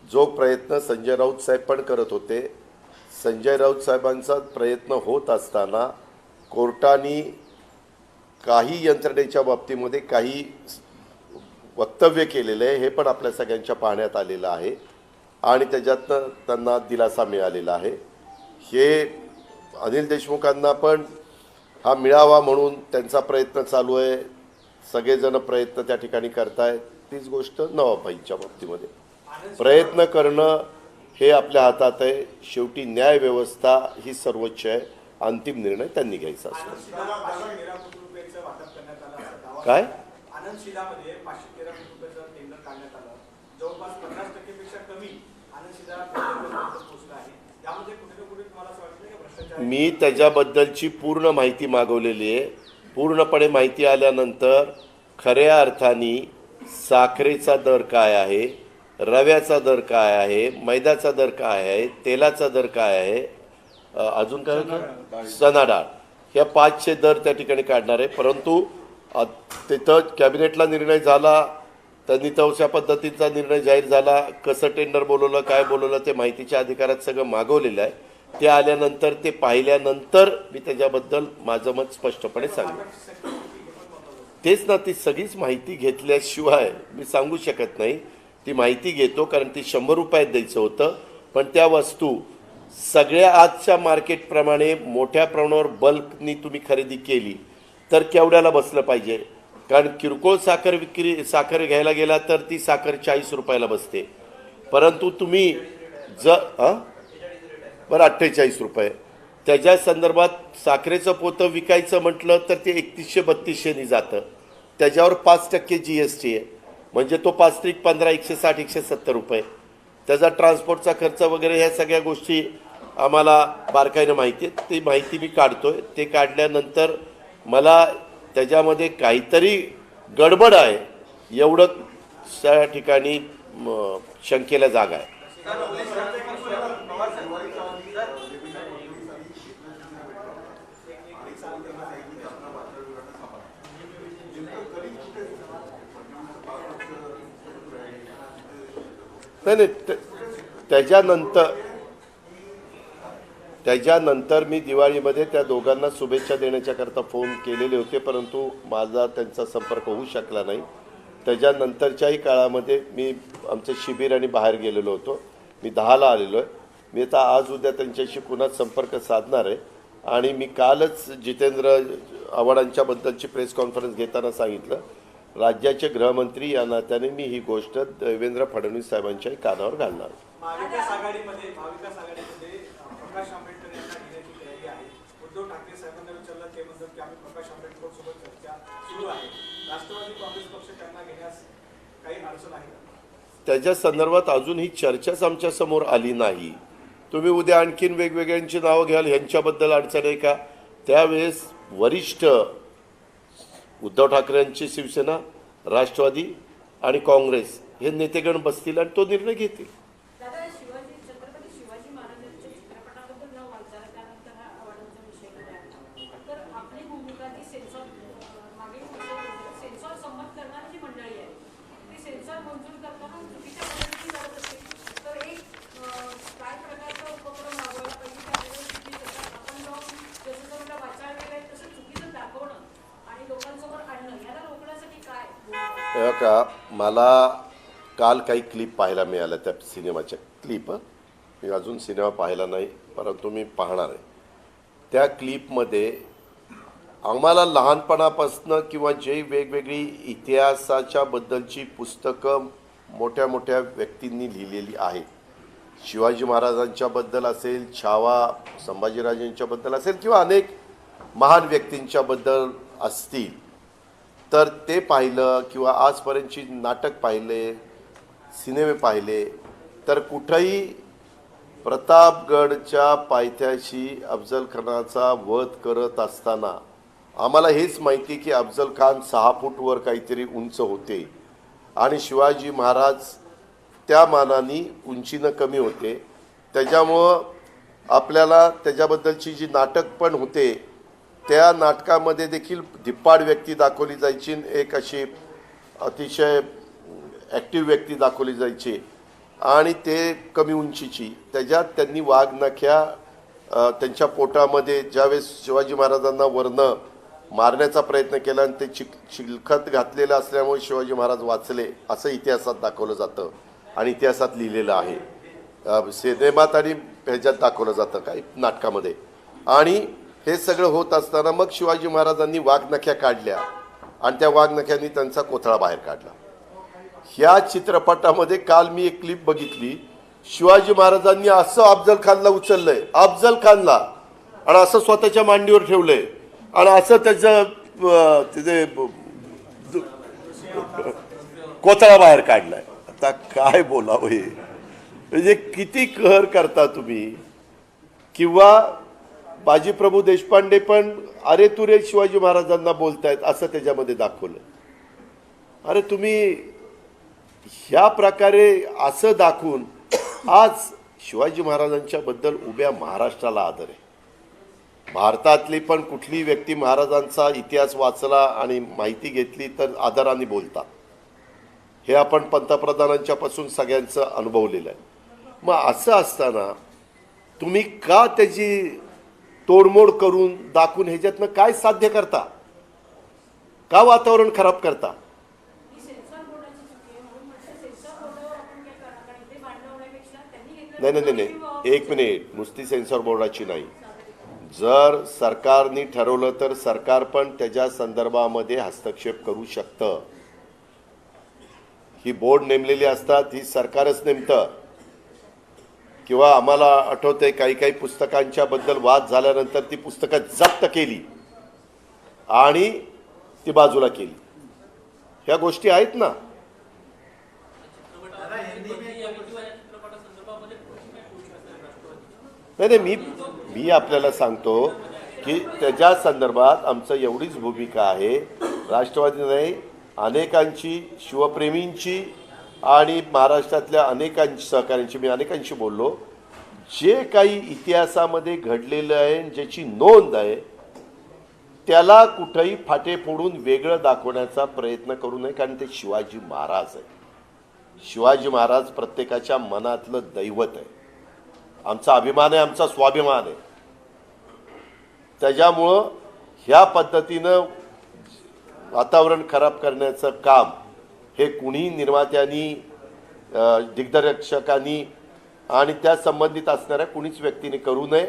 जो प्रयत्न संजय राऊत साहेब पण करत होते. संजय राऊत साहेबांचा प्रयत्न होत असताना कोर्टाने काही यंत्रणेच्या बाबतीमध्ये काही वक्तव्य केलेलं आहे, हे पण आपल्या सगळ्यांच्या पाहण्यात आलेलं आहे. आणि त्याच्यातनं त्यांना दिलासा मिळालेला आहे. हे अनिल देशमुखांना पण हा मिळावा म्हणून त्यांचा प्रयत्न चालू आहे. सगळेजण प्रयत्न त्या ठिकाणी करतायत. तीच गोष्ट नवाबाईंच्या बाबतीमध्ये प्रयत्न करणं हे आपल्या हातात आहे. शेवटी न्याय व्यवस्था ही सर्वोच्च आहे. अंतिम निर्णय त्यांनी घ्यायचा असतो. आनंद शिला 513 कोटी रुपयांचं वाटप करण्यात आलं असा दावा काय? आनंद शिलामध्ये 513 कोटी रुपयाचं टेंडर काढण्यात आलं. जवळपास 50% पेक्षा कमी आनंद शिला पोहोचलं आहे. यामध्ये कुठे ना कुठे तुम्हाला असं वाटतं की भ्रष्टाचार मी त्याच्याबद्दलची पूर्ण माहिती मागवलेली आहे. पूर्णपणे माहिती आल्यानंतर खऱ्या अर्थाने साखरेचा दर काय आहे, रव्याचा दर काय आहे, मैद्याचा दर काय आहे, तेलाचा दर काय आहे, अजून काय होतं, चणा डाळ, ह्या 5चे दर त्या ठिकाणी काढणार आहे. परंतु तिथं कॅबिनेटला निर्णय झाला, त्यांनी तशा पद्धतीचा निर्णय जाहीर झाला. कसं टेंडर बोलवलं, काय बोलवलं ते माहितीच्या अधिकारात सगळं मागवलेलं आहे. ते आल्यानंतर ते पाहिल्यानंतर मी त्याच्याबद्दल माझं मत स्पष्टपणे सांगेन. तेच ना, ती सगळीच माहिती घेतल्याशिवाय मी सांगू शकत नाही. ती माहिती घेतो कारण ती 100 रुपयात द्यायचं होतं. पण त्या वस्तू सगळ्या आजच्या मार्केटप्रमाणे मोठ्या प्रमाणावर बल्कनी तुम्ही खरेदी केली तर केवढ्याला बसलं पाहिजे. कारण किरकोळ साखर घ्यायला गेला तर ती साखर 40 रुपयाला बसते. परंतु तुम्ही बरं 48 रुपये त्याच्या संदर्भात साखरेचं पोतं विकायचं म्हटलं तर ते 3100-3200 जातं. त्याच्यावर 5% GST आहे. म्हणजे तो 5-15 160-170 रुपये. त्याचा ट्रान्सपोर्टचा खर्च वगैरे ह्या सगळ्या गोष्टी आम्हाला बारकाईनं माहिती आहेत. ती माहिती मी काढतोय. ते काढल्यानंतर मला त्याच्यामध्ये काहीतरी गडबड आहे एवढं त्या ठिकाणी शंकेला जागा आहे. नाही, त्याच्यानंतर मी दिवाळीमध्ये त्या दोघांना शुभेच्छा देण्याच्याकरता फोन केलेले होते. परंतु माझा त्यांचा संपर्क होऊ शकला नाही. त्याच्यानंतरच्याही काळामध्ये मी आमचं शिबिर आणि बाहेर गेलेलो होतो. मी 10ला आलेलो आहे. मी आता आज उद्या त्यांच्याशी पुन्हा संपर्क साधणार आहे. आणि मी कालच जितेंद्र आव्हाडांच्याबद्दलची प्रेस कॉन्फरन्स घेताना सांगितलं, राज्याचे गृहमंत्री या नात्याने मी ही गोष्ट देवेंद्र फडणवीस साहेबांच्याही कानावर घालणार. महाविकास आघाडीमध्ये प्रकाश आंबेडकर यांना घेण्याची तयारी आहे. उद्धव ठाकरे साहेबांना विचारलं ते म्हणतात की आम्ही प्रकाश आंबेडकर सोबत चर्चा सुरू आहे. राष्ट्रवादी काँग्रेस पक्ष त्यांना घेण्यास काही अडचण आहे का? त्याच्या संदर्भात अजून ही चर्चाच आमच्या समोर आली नाही. तुम्ही उद्या आणखीन वेगवेगळ्यांची नावं घ्याल, ह्यांच्याबद्दल अडचण आहे का? त्यावेळेस वरिष्ठ उद्धव ठाकरेंची शिवसेना, राष्ट्रवादी आणि काँग्रेस हे नेतेगण बसतील आणि तो निर्णय घेतील. दादा, छत्रपती शिवाजी महाराजांच्या चित्रपटाबद्दल न वाचायला त्यानंतर हा आव्हाडांचा विषय आला. तर आपली भूमिका ती सेन्सॉर संमत करणारी जी मंडळी आहे ती सेन्सॉर मंजूर करताना चुकीच्या पद्धतीने करत असते. तर एक काय प्रकारचा उपक्रम राबवायला पाहिजे त्यावेळेस आपण जसं जर वाचायला गेलंय तसं चुकीचं दाखवणं आणि लोकांसमोर आणणं याला रोखण्यासाठी काय? का मला काल काही क्लिप पाहायला मिळाल्या त्या सिनेमाच्या क्लिप. मी अजून सिनेमा पाहिला नाही, परंतु मी पाहणार आहे. त्या क्लिपमध्ये आम्हाला लहानपणापासून किंवा जे वेगवेगळी इतिहासाच्या बद्दलची पुस्तकं मोठ्या मोठ्या व्यक्तींनी लिहिलेली आहेत, शिवाजी महाराजांच्याबद्दल असेल, छावा संभाजीराजांच्याबद्दल असेल किंवा अनेक महान व्यक्तींच्याबद्दल असतील, तर ते पाहिलं किंवा आजपर्यंतची नाटक पाहिले, सिनेमे पाहिले, तर कुठंही प्रतापगडच्या पायथ्याशी अफजल खानाचा वध करत असताना आम्हाला हेच माहिती की अफजल खान 6 फूटवर काहीतरी उंच होते आणि शिवाजी महाराज त्या मानाने उंचीनं कमी होते. त्याच्यामुळं आपल्याला त्याच्याबद्दलची जी नाटक पण होते त्या नाटकामध्ये देखील धिप्पाड व्यक्ती दाखवली जायची, एक अशी अतिशय ॲक्टिव्ह व्यक्ती दाखवली जायची आणि ते कमी उंचीची. त्याच्यात त्यांनी वाघनख्या त्यांच्या पोटामध्ये ज्यावेळेस शिवाजी महाराजांना वरनं मारण्याचा प्रयत्न केला आणि ते चिलखत घातलेलं असल्यामुळे शिवाजी महाराज वाचले असं इतिहासात दाखवलं जातं आणि इतिहासात लिहिलेलं आहे. सिनेमात आणि ह्याच्यात दाखवलं जातं काय नाटकामध्ये. आणि हे सगळं होत असताना मग शिवाजी महाराजांनी वाघनख्या काढल्या आणि त्या वाघनख्यांनी त्यांचा कोथळा बाहेर काढला. ह्या चित्रपटामध्ये काल मी एक क्लिप बघितली. शिवाजी महाराजांनी असं अफजल खानला उचललंय, अफजल खानला, आणि असं स्वतःच्या मांडीवर ठेवलंय आणि असं त्याचं तिथे कोथळा बाहेर काढलाय. आता काय बोलावं हे, म्हणजे किती कहर करता तुम्ही. किंवा बाजीप्रभू देशपांडे पण अरे तुरे शिवाजी महाराजांना बोलतायत असं त्याच्यामध्ये दाखवलं. अरे तुम्ही ह्या प्रकारे असं दाखवून आज शिवाजी महाराजांच्या बद्दल उभ्या महाराष्ट्राला आदर आहे. भारतातली पण कुठली व्यक्ती महाराजांचा इतिहास वाचला आणि माहिती घेतली तर आदराने बोलतात. हे आपण पंतप्रधानांच्या पासून सगळ्यांचं अनुभवलेलं आहे. मग असं असताना तुम्ही का त्याची तोडमोड करून दाखवून ह्याच्यातनं काय साध्य करता, का वातावरण खराब करता. ही सेन्सॉर बोर्डाची चुकी आहे म्हणून म्हटलं सेन्सॉर बोर्डावर आपण काय करा, कारण इथे भांडणं होण्यापेक्षा त्यांनी नाही नाही नाही नाही एक मिनिट, नुसती सेन्सॉर बोर्डाची नाही. जर सरकारने ठरवलं तर सरकार पण त्याच्या संदर्भामध्ये हस्तक्षेप करू शकतं. ही बोर्ड नेमलेली असतात, ही सरकारच नेमतं. किंवा आम्हाला आठवतंय काही काही पुस्तकांच्या बद्दल वाद झाल्यानंतर ती पुस्तकं जप्त केली आणि ती बाजूला केली. ह्या गोष्टी आहेत ना. नाही नाही मी आपल्याला सांगतो की त्याच्या संदर्भात आमचं एवढीच भूमिका आहे. राष्ट्रवादी नाही, अनेकांची, शिवप्रेमींची आणि महाराष्ट्रातल्या अनेकांची, सहकाऱ्यांची, मी अनेकांशी बोललो. जे काही इतिहासामध्ये घडलेलं आहे, ज्याची नोंद आहे, त्याला कुठंही फाटे फोडून वेगळं दाखवण्याचा प्रयत्न करू नये. कारण ते शिवाजी महाराज आहे. शिवाजी महाराज प्रत्येकाच्या मनातलं दैवत आहे. आमचा अभिमान आहे, आमचा स्वाभिमान आहे. त्याच्यामुळं ह्या पद्धतीनं वातावरण खराब करण्याचं काम हे कुणी निर्मात्यांनी, दिग्दर्शकांनी आणि त्या संबंधित असणाऱ्या कुणीच व्यक्तीने करू नये.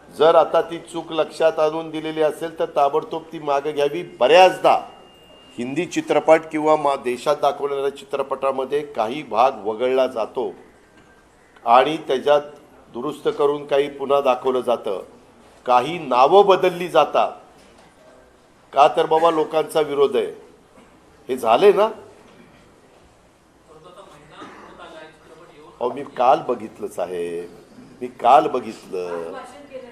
जर आता ती चूक लक्षात आणून दिलेली असेल तर ताबडतोब ती मागे घ्यावी. बऱ्याचदा हिंदी चित्रपट किंवा देशात दाखवलेल्या चित्रपटामध्ये काही भाग वगळला जातो आणि त्याच्यात दुरुस्त करून काही पुन्हा दाखवलं जातं. काही नावं बदलली जातात. का तर बाबा लोकांचा विरोध आहे. हे झाले ना. अहो मी काल बघितलं साहेब, मी काल बघितलं. भाषण केलं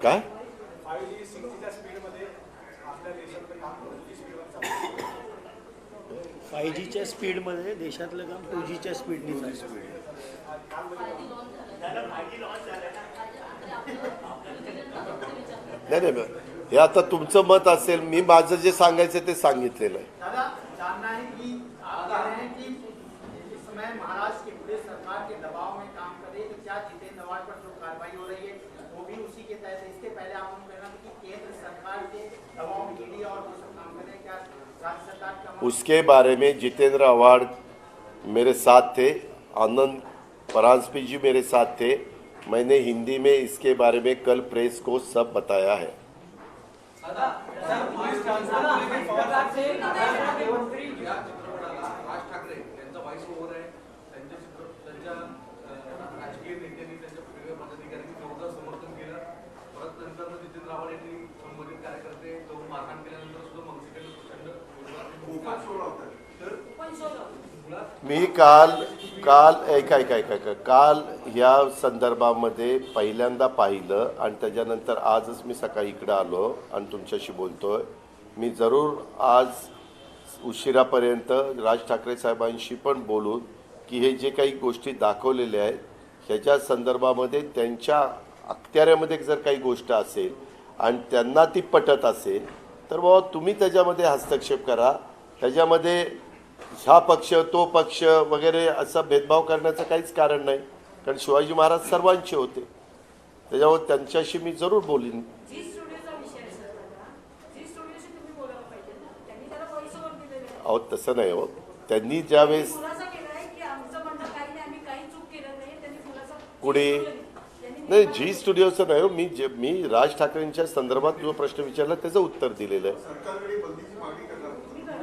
काय 5G 6Gच्या स्पीडमध्ये आपल्या देशातलं काम 2G स्पीडवर चालतं. 5Gच्या स्पीडमध्ये देशातलं काम 2Gच्या स्पीडने चालतं. नाही नाही, हे आता तुमचं मत असेल. मी माझं जे सांगायचं ते सांगितलेलं आहे. दादा जानना है कि आप कह रहे हैं कि इस समय महाराष्ट्र की पुलिस सरकार के दबाव में काम कर रही है, तो क्या जितेंद्र अवार्ड पर जो कार्रवाई हो रही है वो भी उसी के तहत है? इसके पहले आप लोग कहना था कि केंद्र सरकार के दबाव में ईडी और वो सब काम कर रहे हैं, क्या राज्य सरकार का उसके बारे में जितेंद्र अवार्ड मेरे साथ थे, आनंद परांजपे जी मेरे साथ थे. मैंने हिंदी में इसके बारे में कल प्रेस को सब बताया है. या चित्रपटाला राज ठाकरे यांचा व्हाईस ओव्हर आहे. त्यांच्या राजकीय नेत्यांनी, त्यांच्या वेगवेगळ्या पदाधिकाऱ्यांनी जोरदार समर्थन केलं. परत नंतर जितेंद्र आव्हाड यांनी संबंधित कार्यकर्ते जाऊन मारहाण केल्यानंतर सुद्धा मनसेकडे प्रचंड मी काल काल या संदर्भामध्ये पहिल्यांदा पाहिलं आणि त्याच्यानंतर आजच मी सकाळी इकडे आलो आणि तुमच्याशी बोलतोय. मी जरूर आज उशिरापर्यंत राज ठाकरे साहेबांशी पण बोलून की हे जे काही गोष्टी दाखवलेल्या आहेत ह्याच्या संदर्भामध्ये त्यांच्या अखत्याऱ्यामध्ये जर काही गोष्ट असेल आणि त्यांना ती पटत असेल तर बाबा तुम्ही त्याच्यामध्ये हस्तक्षेप करा. त्याच्यामध्ये हा पक्ष तो पक्ष वगैरे असा भेदभाव करण्याचं काहीच कारण नाही. कारण शिवाजी महाराज सर्वांचे होते. त्याच्यावर त्यांच्याशी मी जरूर बोलीन. जी स्टुडिओचा विषय आहे सर दादा, जी स्टुडिओशी तुम्ही बोलायला पाहिजे ना, त्यांनी त्याला व्हॉइस ओव्हर दिलेलं आहे. अहो तसं नाही हो, त्यांनी ज्यावेळेस खुलासा केलाय की आमचं म्हणणं काही नाही, आम्ही काही चूक केलं नाही, त्यांनी खुलासा पुढे त्यांनी नाही जी स्टुडिओचं नाही हो, मी राज ठाकरेंच्या संदर्भात जो प्रश्न विचारला त्याचं उत्तर दिलेलं आहे. सरकारकडे बंदीची मागणी करणार बघितलं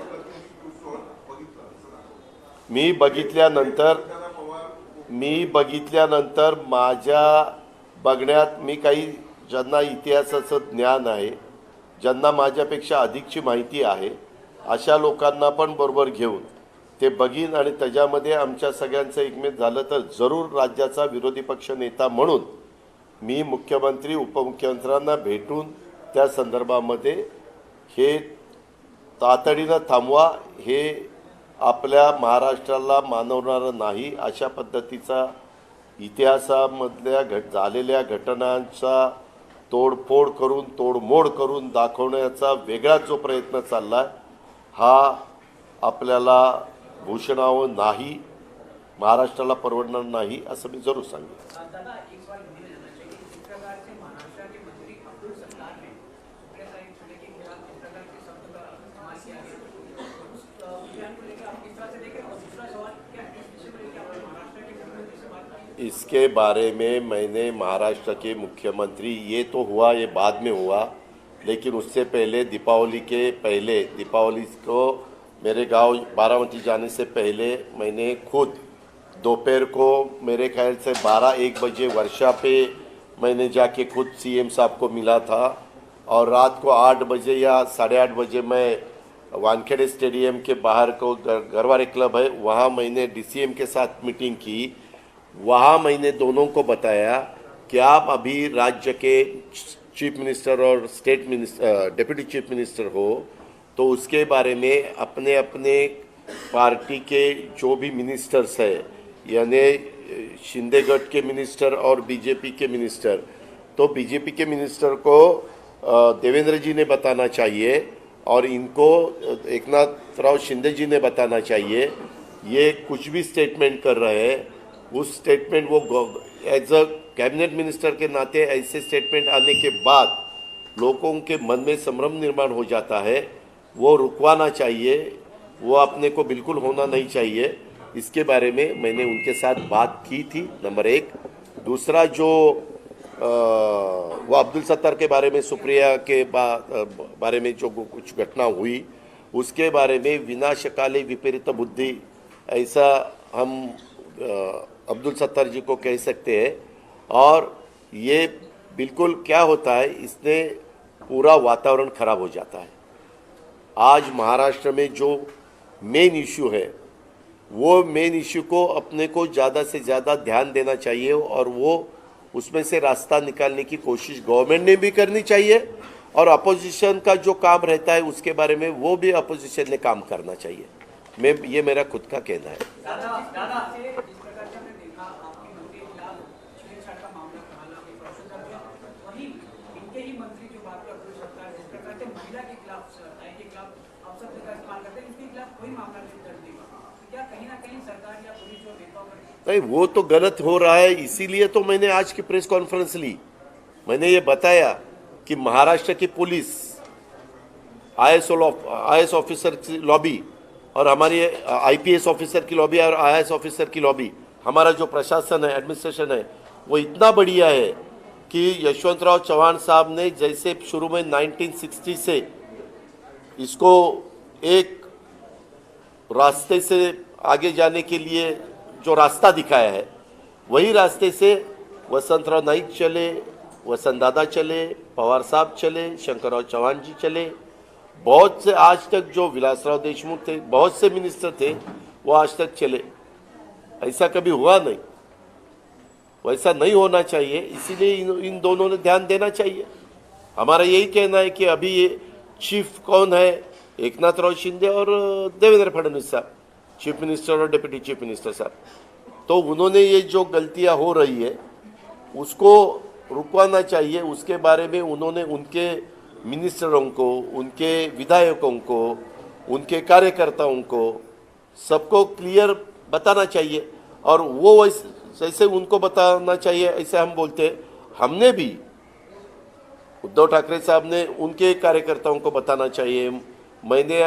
मी बघितल्यानंतर माझ्या बघण्यात मी काही ज्यांना इतिहासाचं ज्ञान आहे, ज्यांना माझ्यापेक्षा अधिकची माहिती आहे, अशा लोकांना पण बरोबर घेऊन ते बघीन आणि त्याच्यामध्ये आमच्या सगळ्यांचं एकमत झालं तर जरूर राज्याचा विरोधी पक्ष नेता म्हणून मी मुख्यमंत्री उपमुख्यमंत्र्यांना भेटून त्या संदर्भामध्ये हे तातडीनं थांबवा, हे आपल्या महाराष्ट्राला मानवणारं नाही, अशा पद्धतीचा इतिहासामधल्या झालेल्या घटनांचा तोडमोड करून दाखवण्याचा वेगळा जो प्रयत्न चालला आहे हा आपल्याला भूषणावं नाही, महाराष्ट्राला परवडणार नाही असं मी जरूर सांगेन. दादा एक सवाल हिंदी में जाना चाहिए, जिस प्रकार से महाराष्ट्र के मंत्री अब्दुल सत्तार ने सुप्रिया साहिब के खिलाफ जिस प्रकार के शब्द का इस्तेमाल किया है, उस बयान को लेकर आप किस तरह से देखें? और दूसरा सवाल क्या है, इस विषय को लेकर आपने महाराष्ट्र के मुख्यमंत्री से बात की? इसके बारे में मैंने महाराष्ट्र के मुख्यमंत्री, ये तो हुआ, ये बाद में हुआ, लेकिन उससे पहले दीपावली को मेरे गांव बारामती जाने से पहले मैंने खुद दोपहर को मेरे ख्याल से 12-1 बजे वर्षा पे मैंने जाके खुद सीएम साहब को मिला था, और रात को 8 बजे या 8:30 बजे मैं वानखेड़े स्टेडियम के बाहर को गरवारे क्लब है वहाँ मैंने डीसीएम के साथ मीटिंग की. वहाँ मैंने दोनों को बताया कि आप अभी राज्य के चीफ मिनिस्टर और state minister deputy chief minister हो, तो उसके बारे में अपने अपने पार्टी के जो भी मिनिस्टर्स है, यानी शिंदे गट के मिनिस्टर और बीजेपी के मिनिस्टर, तो बीजेपी के मिनिस्टर को देवेंद्र जी ने बताना चाहिए और इनको एकनाथ शिंदे जी ने बताना चाहिए. ये कुछ भी स्टेटमेंट कर रहे हैं, उस स्टेटमेंट वो एज अ कैबिनेट मिनिस्टर के नाते ऐसे स्टेटमेंट आने के बाद लोगों के मन में संभ्रम निर्माण हो जाता है, वो रुकवाना चाहिए, वो अपने को बिल्कुल होना नहीं चाहिए. इसके बारे में मैंने उनके साथ बात की थी, नंबर 1. दूसरा जो वो अब्दुल सत्तार के बारे में, सुप्रिया के बारे में जो कुछ घटना हुई उसके बारे में विनाशकाले विपरीत बुद्धि, ऐसा हम अब्दुल सत्तार जी को कह सकते हैं. और ये बिल्कुल क्या होता है, इसने पूरा वातावरण खराब हो जाता है. आज महाराष्ट्र में जो मेन इशू है वो मेन इशू को अपने को ज़्यादा से ज़्यादा ध्यान देना चाहिए, और वो उसमें से रास्ता निकालने की कोशिश गवर्नमेंट ने भी करनी चाहिए, और अपोजिशन का जो काम रहता है उसके बारे में वो भी अपोजिशन ने काम करना चाहिए. ये मेरा खुद का कहना है. दादा जिस प्रकार से हमने देखा आपके मंत्री के खिलाफ छेड़छाड़ का मामला हालांकि प्रोफेसर किया, वहीं इनके ही मंत्री जो बात कर अब्दुल सत्तार जिस प्रकार से महिला के खिलाफ अपशब्द का इस्तेमाल करते हैं, इनके खिलाफ कोई मामला नहीं दर्ज नहीं हुआ. क्या कहीं ना कहीं सरकार या पुलिस और नेताओं पर नहीं, वो तो गलत हो रहा है. इसीलिए तो मैंने आज की प्रेस कॉन्फ्रेंस ली. मैंने ये बताया कि महाराष्ट्र की पुलिस, आईएएस ऑफिसर की लॉबी और हमारी आईपीएस ऑफिसर की लॉबी और आईएएस ऑफिसर की लॉबी, हमारा जो प्रशासन है, एडमिनिस्ट्रेशन है, वो इतना बढ़िया है कि यशवंतराव चौहान साहब ने जैसे शुरू में 1960 से इसको एक रास्ते से आगे जाने के लिए जो रास्ता दिखाया है, वही रास्ते से वसंतराव नाईक चले, वसंत दादा चले, पवार साहब चले, शंकरराव चौहान जी चले, बहुत से आज तक जो विलासराव देशमुख थे, बहुत से मिनिस्टर थे, वो आज तक चले. ऐसा कभी हुआ नहीं, वैसा नहीं होना चाहिए. इसीलिए इन दोनों ने ध्यान देना चाहिए. हमारा यही कहना है कि अभी ये चीफ कौन है, एकनाथराव शिंदे और देवेंद्र फडणवीस साहब, चीफ मिनिस्टर और डिप्टी चीफ मिनिस्टर साहब. तो उन्होंने ये जो गलतियां हो रही है उसको रुकवाना चाहिए. उसके बारे में उन्होंने उनके मिनिस्टरों को, उनके विधायकों को, उनके कार्यकर्ताओं को सबको क्लियर बताना चाहिए, और वो जैसे उनको बताना चाहिए ऐसे हम बोलते हैं, हमने भी उद्धव ठाकरे साहब ने उनके कार्यकर्ताओं को बताना चाहिए, मैंने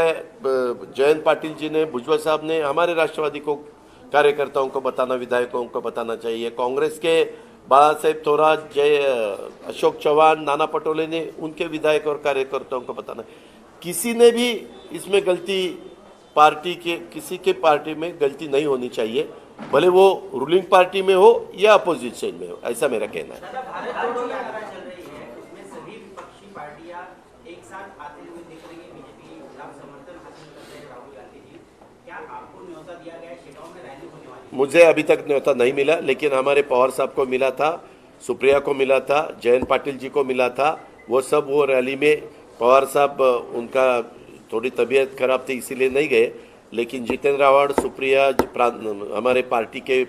जयंत पाटिल जी ने, भुजबल साहब ने हमारे राष्ट्रवादी को कार्यकर्ताओं को बताना, विधायकों को बताना चाहिए। कांग्रेस के बाला साहेब थोरात, अशोक चौहान, नाना पटोले ने उनके विधायक और कार्यकर्ताओं को बताना। किसी ने भी इसमें गलती पार्टी के, किसी के पार्टी में गलती नहीं होनी चाहिए, भले वो रूलिंग पार्टी में हो या अपोजिशन में हो, ऐसा मेरा कहना है। दादा, भारत जोड़ो यात्रा चल रही है, उसमें सभी विपक्षी पार्टियां एक साथ आते हुए दिख रही है। बीजेपी का समर्थन हासिल कर रहे हैं राहुल गांधी जी। क्या आपको न्योता दिया गया है? शेगांव में रैली होने वाली है। मुझे अभी तक न्योता नहीं मिला, लेकिन हमारे पवार साहब को मिला था, सुप्रिया को मिला था, जयंत पाटिल जी को मिला था। वो सब वो रैली में, पवार साहब उनका थोड़ी तबीयत खराब थी इसीलिए नहीं गए, लेकिन जितेंद्र रावत, सुप्रिया, हमारे पार्टी के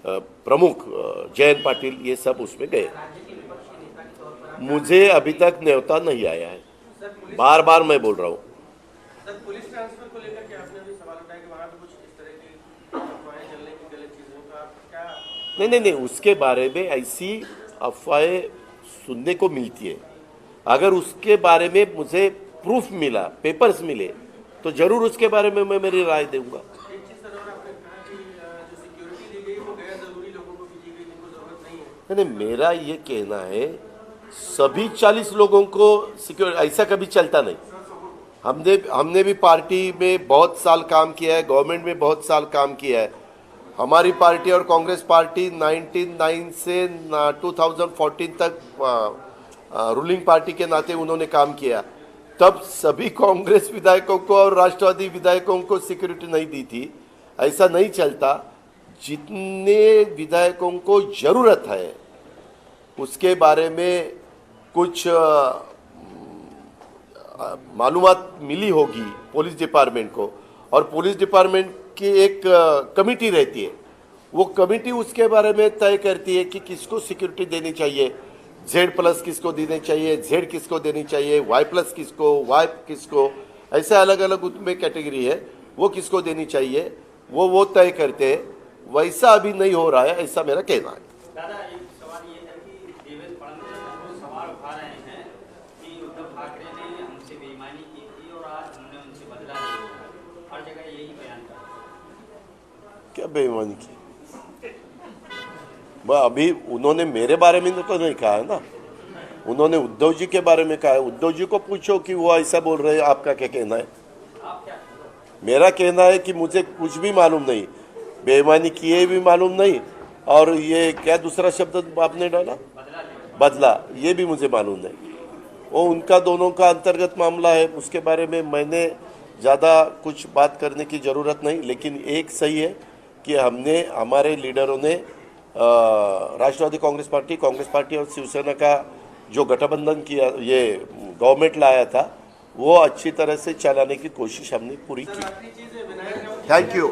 प्रमुख जयंत पाटिल, ये सब उसमें गए। मुझे अभी तक न्योता नहीं आया है, बार बार मैं बोल रहा हूँ। सर, पुलिस ट्रांसफर को लेकर के आपने भी सवाल उठाया कि वहाँ पे कुछ इस तरह की अफवाहें चलने की गलत चीज़ों का क्या? नहीं, उसके बारे में ऐसी अफवाहें सुनने को मिलती है। अगर उसके बारे में मुझे प्रूफ मिला, पेपर्स मिले, तो जरूर उसके बारे में मैं मेरी राय दूंगा। एक चीज़ सर, और आपने कहा कि जो सिक्योरिटी दी गई वो गैर जरूरी लोगों को भी दी गई जिनको जरूरत नहीं है। नहीं, मेरा ये कहना है सभी 40 लोगों को सिक्योरिटी, ऐसा कभी चलता नहीं। हमने भी पार्टी में बहुत साल काम किया है, गवर्नमेंट में बहुत साल काम किया है। हमारी पार्टी और कांग्रेस पार्टी 1999 से 2014 तक रूलिंग पार्टी के नाते उन्होंने काम किया। तब सभी कांग्रेस विधायकों को और राष्ट्रवादी विधायकों को सिक्योरिटी नहीं दी थी, ऐसा नहीं चलता। जितने विधायकों को जरूरत है उसके बारे में कुछ मालूमात मिली होगी पुलिस डिपार्टमेंट को, और पुलिस डिपार्टमेंट की एक कमेटी रहती है, वो कमेटी उसके बारे में तय करती है कि किसको सिक्योरिटी देनी चाहिए, Z+ किसको देनी चाहिए, Z किसको देनी चाहिए, Y+ किसको, Y किसको, ऐसे अलग अलग उसमें कैटेगरी है, वो किसको देनी चाहिए, वो तय करते हैं। वैसा अभी नहीं हो रहा है, ऐसा मेरा कहना है। दादा, एक सवाल ये है कि देवेंद्र फडणवीस सवाल उठा रहे हैं कि उद्धव ठाकरे ने हमसे बेईमानी की थी और आज हमने उनसे बदला लिया। हर जगह यही बयान कर रहे हैं। क्या बेईमानी की? अभी उन्होंने मेरे बारे में तो नहीं कहा है ना, उन्होंने उद्धव जी के बारे में कहा है। उद्धव जी को पूछो कि वो ऐसा बोल रहे हैं, आपका क्या कहना है? मेरा कहना है कि मुझे कुछ भी मालूम नहीं, बेईमानी किए भी मालूम नहीं, और ये क्या दूसरा शब्द आपने डाला, बदला, ये भी मुझे मालूम नहीं। वो उनका दोनों का अंतर्गत मामला है, उसके बारे में मैंने ज़्यादा कुछ बात करने की ज़रूरत नहीं। लेकिन एक सही है कि हमने, हमारे लीडरों ने राष्ट्रवादी कांग्रेस पार्टी और शिवसेना का जो गठबंधन किया, ये गवर्नमेंट लाया था, वो अच्छी तरह से चलाने की कोशिश हमने पूरी की। आखिरी चीज़ है, विनायक थैंक यू।